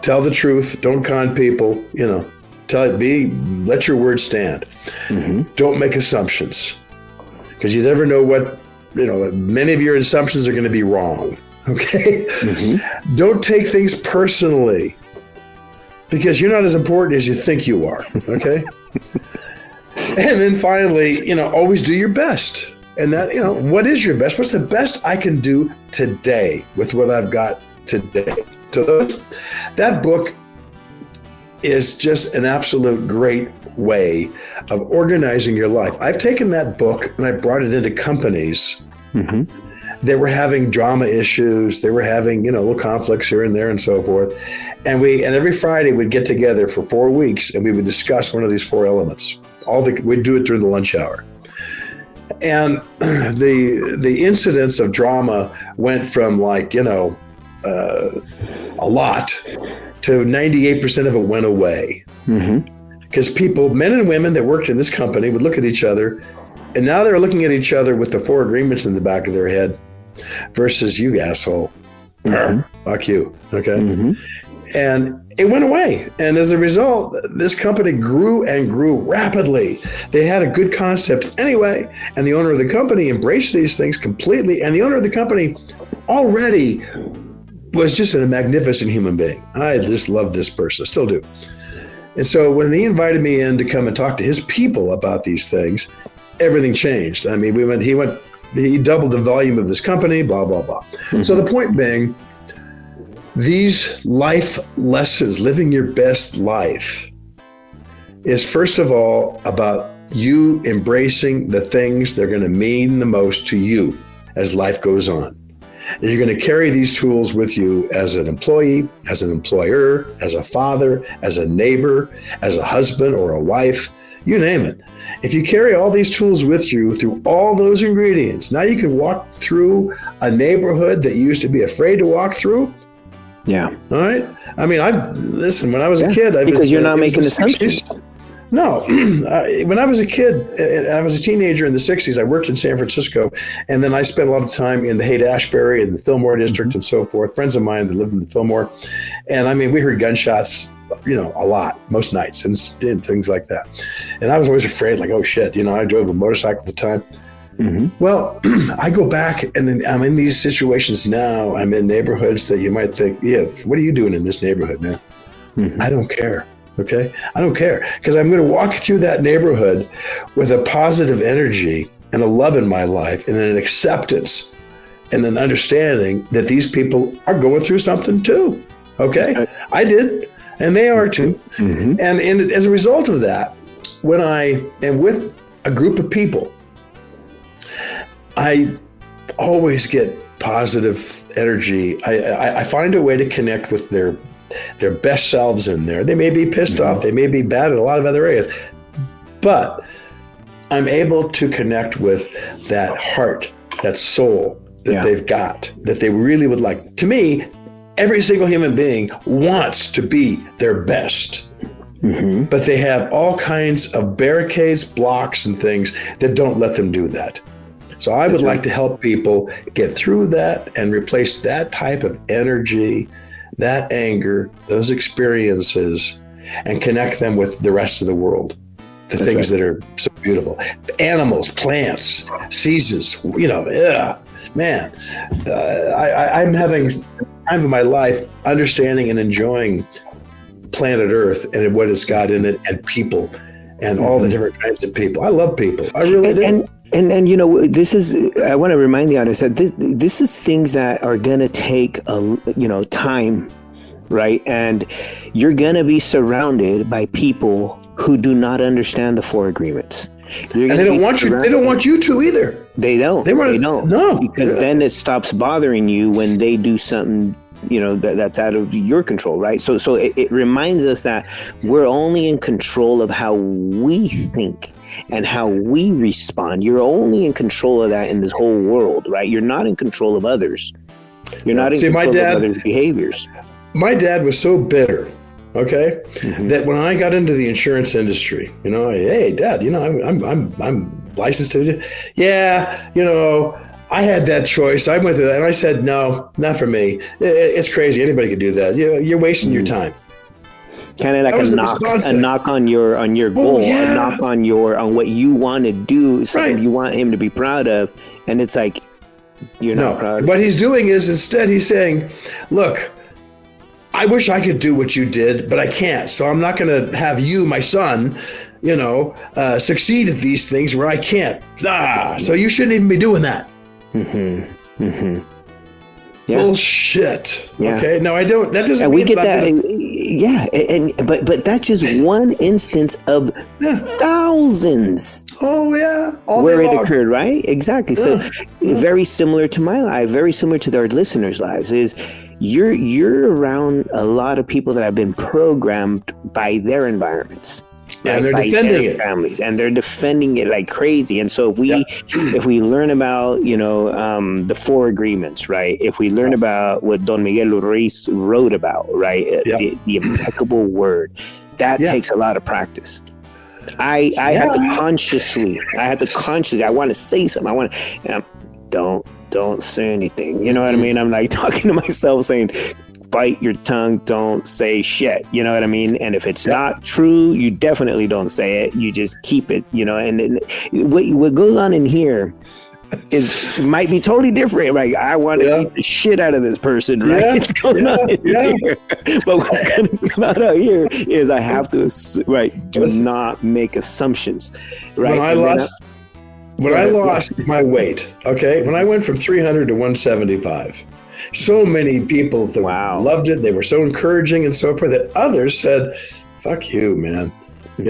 Tell the truth. Don't con people. Let your word stand. Don't make assumptions, because you never know what. Many of your assumptions are going to be wrong. Okay. Don't take things personally, because you're not as important as you think you are. Okay. And then finally, always do your best. And that, what is your best? What's the best I can do today with what I've got today? So that book is just an absolute great way of organizing your life. I've taken that book and I brought it into companies that were having drama issues. They were having, little conflicts here and there and so forth. And every Friday we'd get together for 4 weeks and we would discuss one of these 4 elements. We'd do it during the lunch hour. And the incidence of drama went from a lot to 98% of it went away. Because people, men and women that worked in this company, would look at each other, and now they're looking at each other with the 4 agreements in the back of their head versus you asshole. Fuck you. Okay. And it went away. And as a result, this company grew and grew rapidly. They had a good concept anyway. And the owner of the company embraced these things completely. And the owner of the company already was just a magnificent human being. I just love this person, still do. And so when he invited me in to come and talk to his people about these things, everything changed. I mean, he doubled the volume of his company, blah, blah, blah. So the point being, these life lessons, living your best life, is first of all about you embracing the things that are going to mean the most to you as life goes on. And you're going to carry these tools with you as an employee, as an employer, as a father, as a neighbor, as a husband or a wife, you name it. If you carry all these tools with you through all those ingredients, now you can walk through a neighborhood that you used to be afraid to walk through. Yeah. All right. I mean, when I was a kid, because you're not making assumptions. No, when I was a kid, I was a teenager in the 60s, I worked in San Francisco, and then I spent a lot of time in the Haight-Ashbury and the Fillmore district and so forth. Friends of mine that lived in the Fillmore. And I mean, we heard gunshots, a lot, most nights and things like that. And I was always afraid, like, oh shit, I drove a motorcycle at the time. Well, I go back and then I'm in these situations now. I'm in neighborhoods that you might think, yeah, what are you doing in this neighborhood, man? I don't care. Okay. I don't care, because I'm going to walk through that neighborhood with a positive energy and a love in my life and an acceptance and an understanding that these people are going through something too. Okay. I did. And they are too. And as a result of that, when I am with a group of people, I always get positive energy. I find a way to connect with their best selves in there. They may be pissed off. They may be bad in a lot of other areas. But I'm able to connect with that heart, that soul that they've got, that they really would like. To me, every single human being wants to be their best. Mm-hmm. But they have all kinds of barricades, blocks, and things that don't let them do that. So I would like to help people get through that and replace that type of energy, that anger, those experiences, and connect them with the rest of the world. The things that are so beautiful. Animals, plants, seasons, man. I'm having time of my life understanding and enjoying planet Earth and what it's got in it, and people, and all the different kinds of people. I love people. I really do. And this is, I want to remind the audience that this is things that are going to take time, right? And you're going to be surrounded by people who do not understand the 4 agreements. And they don't want you. They don't want you to either. They don't. They don't. No, because then it stops bothering you when they do something that's out of your control, right? So it reminds us that we're only in control of how we think and how we respond. You're only in control of that in this whole world, right? You're not in control of others. You're not in control of others' behaviors. My dad was so bitter, okay, that when I got into the insurance industry, hey, Dad, I'm licensed to, I had that choice. I went through that, and I said, no, not for me. It's crazy. Anybody could do that. You're wasting your time. Kind of like a knock on your goal, a knock on what you want to do, something you want him to be proud of, and it's like you're not proud. What he's doing is instead he's saying, look, I wish I could do what you did, but I can't. So I'm not going to have you, my son, succeed at these things where I can't. So you shouldn't even be doing that. Yeah. Bullshit. Yeah. Okay. No, I don't. That doesn't. And mean we get that. But that's just one instance of thousands. Oh yeah. Where it occurred, right? Exactly. So very similar to my life, very similar to our listeners' lives. Is you're around a lot of people that have been programmed by their environments. Yeah, and they're defending it. Families, and they're defending it like crazy. And so if we learn about the 4 agreements, right? If we learn about what Don Miguel Ruiz wrote about, right? The impeccable word, that takes a lot of practice. I had to consciously. I want to say something. Don't say anything. You know what I mean? I'm like talking to myself, saying, bite your tongue, don't say shit. You know what I mean? And if it's not true, you definitely don't say it. You just keep it, and what goes on in here might be totally different. Right? I want to beat the shit out of this person, right? It's going on in here. But what's going to come out here is I have to, do not make assumptions, right? When I lost my weight, okay, when I went from 300 to 175, so many people loved it. They were so encouraging and so forth that others said, fuck you, man. It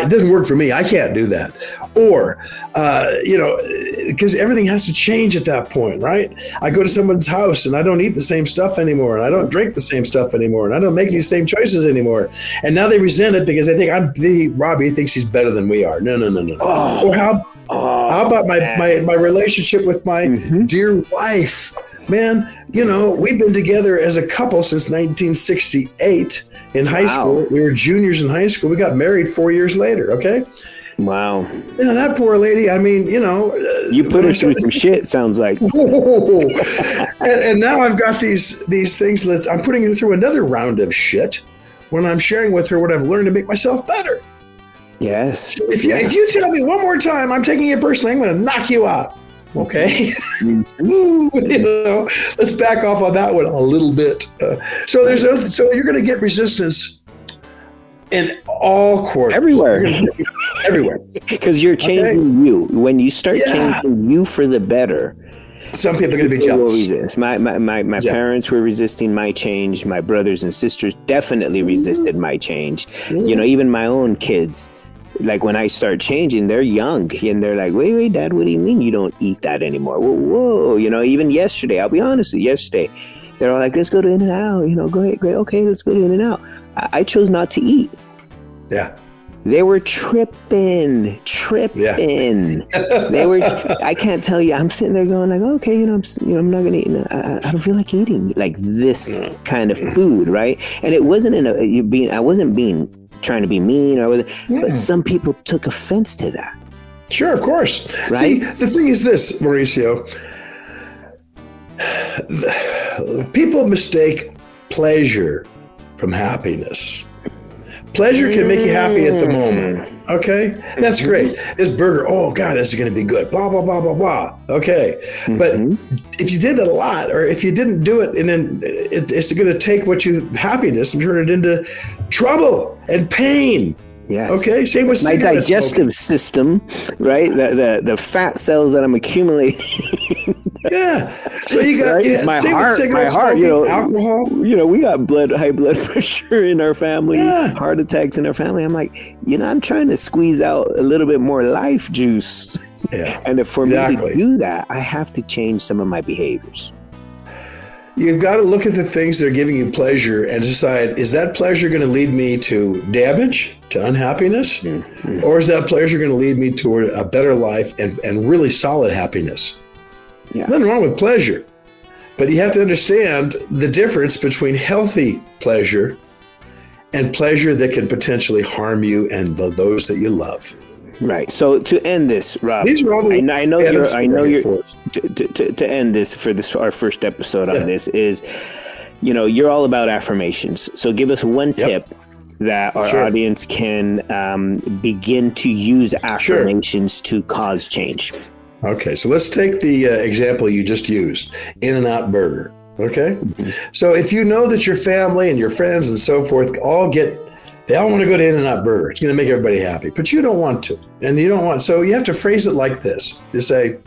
doesn't work for me. I can't do that. Or, because everything has to change at that point, right? I go to someone's house and I don't eat the same stuff anymore. And I don't drink the same stuff anymore. And I don't make these same choices anymore. And now they resent it because they think Robbie thinks he's better than we are. No. Oh. Or how about my relationship with my dear wife? Man, we've been together as a couple since 1968 in high school. We were juniors in high school. We got married 4 years later, okay? Wow. That poor lady, I mean, you put her through some shit, sounds like. and now I've got these things that I'm putting her through another round of shit when I'm sharing with her what I've learned to make myself better. Yes. If you tell me one more time I'm taking it personally, I'm going to knock you out. Okay. Let's back off on that one a little bit. So you're going to get resistance in all quarters. Everywhere. Because you're changing you. When you start changing you for the better, some people are going to be jealous. Resist. My parents were resisting my change. My brothers and sisters definitely resisted my change. Even my own kids. Like when I start changing, they're young and they're like, wait, Dad, what do you mean you don't eat that anymore? Whoa. Even yesterday, I'll be honest with you, they're all like, let's go to In-N-Out, go ahead, great. Okay, let's go to In-N-Out. I chose not to eat. Yeah. They were tripping. Yeah. They were. I can't tell you. I'm sitting there going like, okay, I'm not gonna eat. I don't feel like eating like this kind of food, right? And it wasn't I wasn't trying to be mean but some people took offense to that. Sure, of course. Right? See, the thing is this, Mauricio. People mistake pleasure from happiness. Pleasure can make you happy at the moment. Okay? That's great. This burger, oh God, this is going to be good. Blah, blah, blah, blah, blah. Okay. But if you did that a lot, or if you didn't do it, and then it's going to take happiness and turn it into trouble and pain. Yes. Okay. Same with my digestive system, right? The fat cells that I'm accumulating. Yeah. So you got right? My heart. Alcohol. We got high blood pressure in our family. Yeah. Heart attacks in our family. I'm like, I'm trying to squeeze out a little bit more life juice. Yeah. And for me to do that, I have to change some of my behaviors. You've got to look at the things that are giving you pleasure and decide, is that pleasure going to lead me to damage, to unhappiness? Mm-hmm. Or is that pleasure going to lead me toward a better life and really solid happiness? Yeah. Nothing wrong with pleasure. But you have to understand the difference between healthy pleasure and pleasure that can potentially harm you and those that you love. Right. So to end this, Rob, these are all the I know you're to end this for our first episode on this is, you're all about affirmations. So give us one tip that our audience can begin to use affirmations to cause change. Okay. So let's take the example you just used, In-N-Out Burger. Okay. Mm-hmm. So if you know that your family and your friends and so forth they all want to go to In-N-Out Burger. It's going to make everybody happy, but you don't want to. And you don't want, so you have to phrase it like this. You say,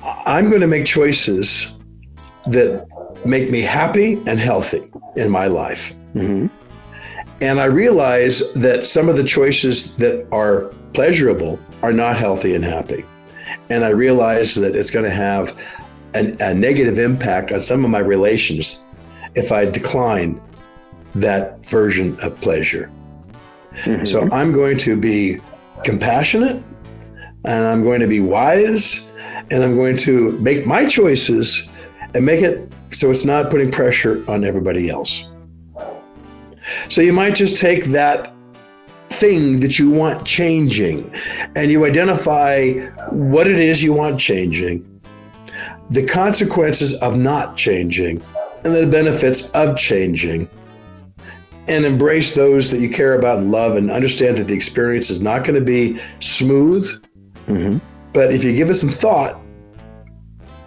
I'm going to make choices that make me happy and healthy in my life. Mm-hmm. And I realize that some of the choices that are pleasurable are not healthy and happy. And I realize that it's going to have a negative impact on some of my relations if I decline that version of pleasure. Mm-hmm. So I'm going to be compassionate, and I'm going to be wise, and I'm going to make my choices and make it so it's not putting pressure on everybody else. So you might just take that thing that you want changing, and you identify what it is you want changing, the consequences of not changing, and the benefits of changing, and embrace those that you care about and love, and understand that the experience is not going to be smooth. Mm-hmm. But if you give it some thought,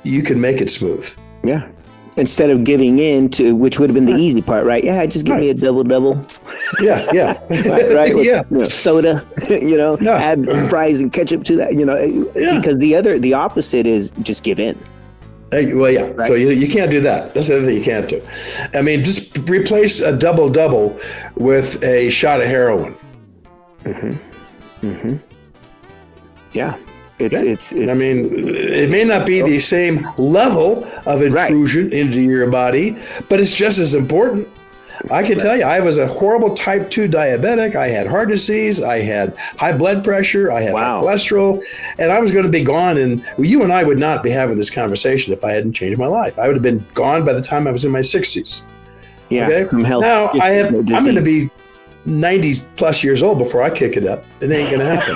you can make it smooth. Yeah. Instead of giving in to, which would have been the easy part, right? Yeah, just give me a double. Yeah. right? With, soda, add fries and ketchup to that, because the opposite is just give in. Well, yeah. Right? So you can't do that. That's the other thing you can't do. I mean, just replace a double with a shot of heroin. Mm-hmm. Mm-hmm. Yeah. It's I mean, it may not be the same level of intrusion into your body, but it's just as important. I can tell you, I was a horrible type 2 diabetic. I had heart disease. I had high blood pressure. I had cholesterol. And I was going to be gone. And you and I would not be having this conversation if I hadn't changed my life. I would have been gone by the time I was in my 60s. Yeah. Okay? Now, I'm going to be 90 plus years old before I kick it up. It ain't going to happen.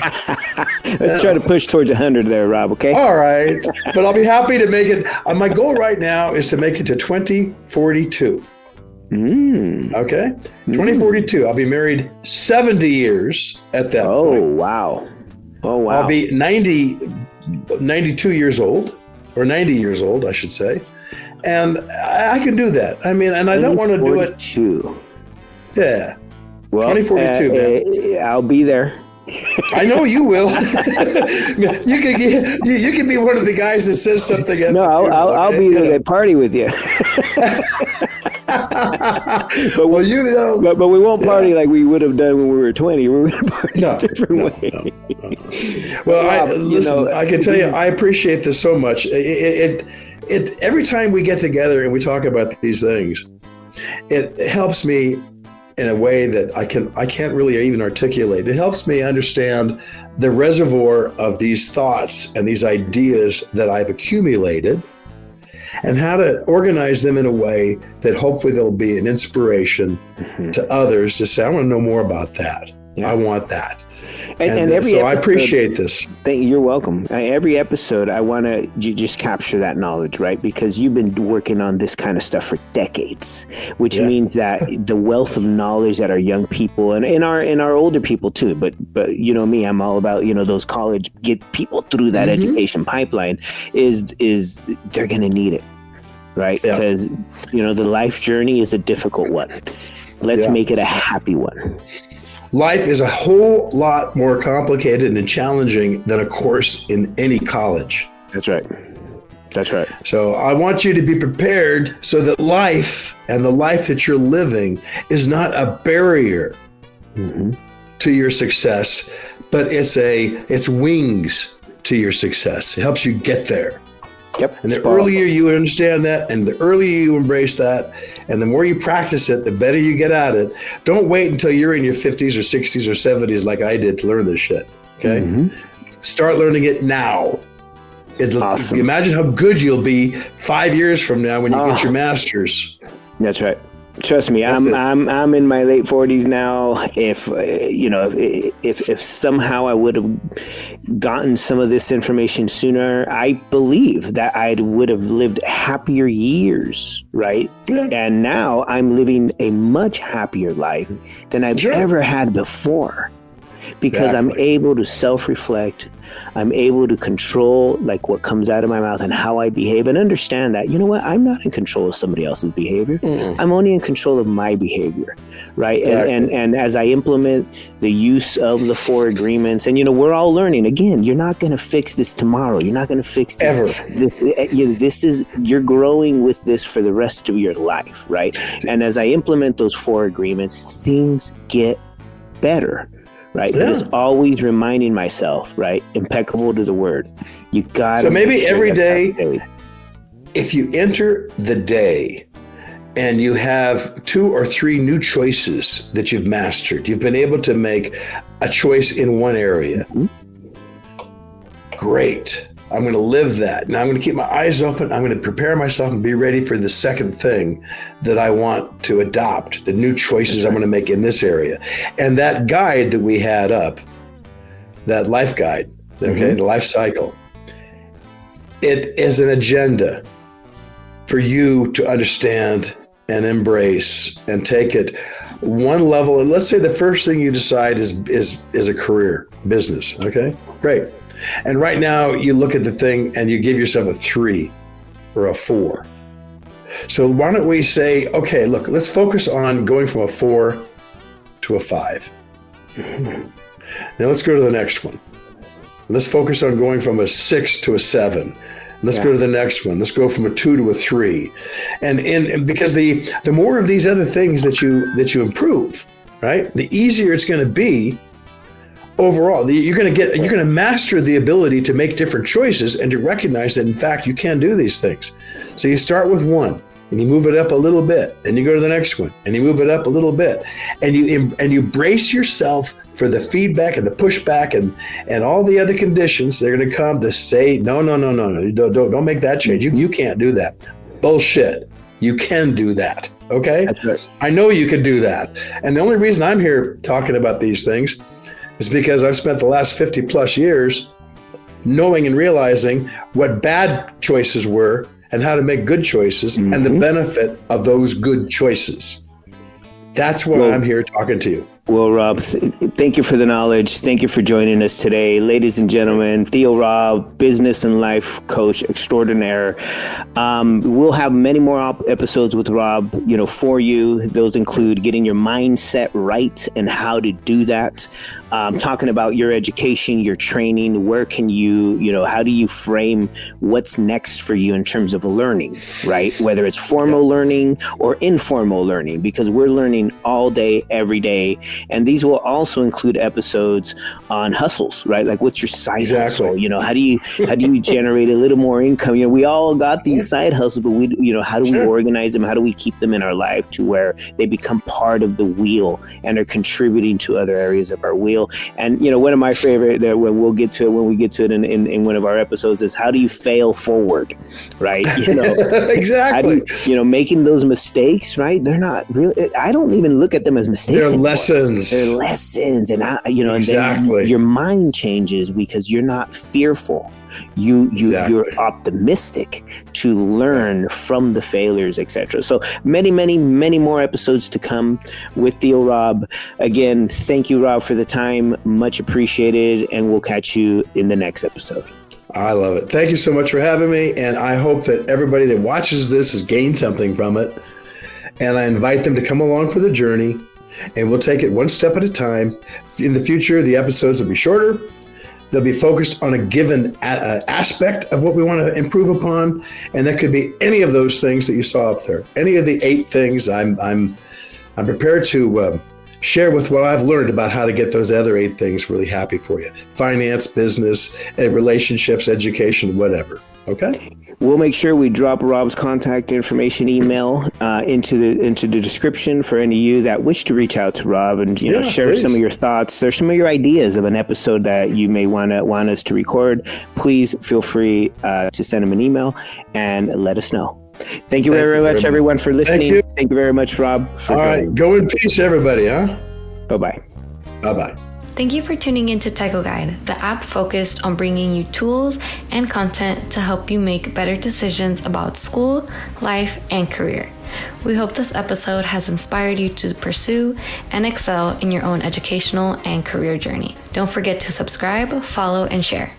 Let's try to push towards 100 there, Rob, okay? All right. But I'll be happy to make it. My goal right now is to make it to 2042. Okay. 2042. I'll be married 70 years at that point. Oh, wow. I'll be 92 years old, or 90 years old, I should say. And I can do that. I mean, and I don't want to do it. Yeah. Well, 2042, man. I'll be there. I know you will. You can be one of the guys that says something. I'll be there at party with you. But but we won't party like we would have done when we were 20. We're going to party a different way. Well, Rob, I can tell you, I appreciate this so much. It every time we get together and we talk about these things, it helps me in a way that I can't really even articulate. It helps me understand the reservoir of these thoughts and these ideas that I've accumulated, and how to organize them in a way that hopefully they'll be an inspiration to others to say, I want to know more about that. Yeah. I want that. And every so episode, I appreciate this. You're welcome. Every episode, I want to just capture that knowledge, right? Because you've been working on this kind of stuff for decades, which means that the wealth of knowledge that our young people and our older people too, but you know me, I'm all about, those college, get people through that education pipeline is they're going to need it, right? Because, the life journey is a difficult one. Let's make it a happy one. Life is a whole lot more complicated and challenging than a course in any college. That's right. That's right. So I want you to be prepared so that life and the life that you're living is not a barrier to your success, but it's wings to your success. It helps you get there. Yep. And the earlier you understand that, and the earlier you embrace that, and the more you practice it, the better you get at it. Don't wait until you're in your 50s or 60s or 70s like I did to learn this shit. Okay? Start learning it now. Awesome. Imagine how good you'll be 5 years from now when you get your master's. That's right. Trust me, I'm in my late 40s now. If somehow I would have gotten some of this information sooner, I believe that I would have lived happier years, right? Yeah. And now I'm living a much happier life than I've ever had before, because I'm able to self-reflect. I'm able to control what comes out of my mouth and how I behave, and understand that, I'm not in control of somebody else's behavior. I'm only in control of my behavior, right? Exactly. And as I implement the use of the 4 agreements, and we're all learning. Again, you're not going to fix this tomorrow. You're not going to fix this ever. You're growing with this for the rest of your life, right? And as I implement those 4 agreements, things get better. Right. Yeah. But it's always reminding myself, right? Impeccable to the word. You got to. So maybe every day, if you enter the day and you have 2 or 3 new choices that you've mastered, you've been able to make a choice in one area. Great. I'm going to live that. Now I'm going to keep my eyes open. I'm going to prepare myself and be ready for the second thing that I want to adopt, the new choices I'm going to make in this area. And that guide that we had up, that life guide, the life cycle, it is an agenda for you to understand and embrace and take it one level. And let's say the first thing you decide is a career, business. Okay, great. And right now you look at the thing and you give yourself a 3 or a 4. So why don't we say, okay, look, let's focus on going from a 4 to a 5. Now let's go to the next one. Let's focus on going from a 6 to a 7. Let's go to the next one. Let's go from a 2 to a 3. And because the more of these other things that you improve, right, the easier it's going to be. Overall, you're going to master the ability to make different choices and to recognize that, in fact, you can do these things. So you start with 1 and you move it up a little bit, and you go to the next one and you move it up a little bit, and you brace yourself for the feedback and the pushback and all the other conditions. They're going to come to say, no, don't make that change. You can't do that. Bullshit. You can do that. Okay? That's right. I know you can do that. And the only reason I'm here talking about these things is because I've spent the last 50 plus years knowing and realizing what bad choices were and how to make good choices and the benefit of those good choices. That's why I'm here talking to you. Well, Rob, thank you for the knowledge. Thank you for joining us today. Ladies and gentlemen, Tío Rob, business and life coach extraordinaire. We'll have many more episodes with Rob, for you. Those include getting your mindset right and how to do that. Talking about your education, your training, where can you, how do you frame what's next for you in terms of learning, right? Whether it's formal learning or informal learning, because we're learning all day, every day. And these will also include episodes on hustles, right? Like, what's your side hustle? You know, how do you generate a little more income? You know, we all got these side hustles, but how do we organize them? How do we keep them in our life to where they become part of the wheel and are contributing to other areas of our wheel? And, you know, one of my favorite that when we get to it in one of our episodes is, how do you fail forward, right? You know, exactly. Making those mistakes, right? They're not really, I don't even look at them as mistakes. They're anymore. lessons. They're lessons. And and then your mind changes because you're not fearful. You're optimistic to learn from the failures, etc. So many more episodes to come with Tío Rob. Again, thank you, Rob, for the time. Much appreciated, and we'll catch you in the next episode. I love it. Thank you so much for having me, and I hope that everybody that watches this has gained something from it. And I invite them to come along for the journey, and we'll take it one step at a time. In the future, the episodes will be shorter. They'll be focused on a given aspect of what we want to improve upon, and that could be any of those things that you saw up there. Any of the 8 things I'm prepared to share with what I've learned about how to get those other 8 things really happy for you: finance, business, relationships, education, whatever. Okay. We'll make sure we drop Rob's contact information, email into the description for any of you that wish to reach out to Rob and share please. some of your thoughts. There's some of your ideas of an episode that you may want us to record. Please feel free to send him an email and let us know. Thank you very much, everyone, for listening. Thank you very much, Rob. All right, go in peace, everybody. Huh? Bye-bye. Bye-bye. Thank you for tuning into Techo Guide, the app focused on bringing you tools and content to help you make better decisions about school, life, and career. We hope this episode has inspired you to pursue and excel in your own educational and career journey. Don't forget to subscribe, follow, and share.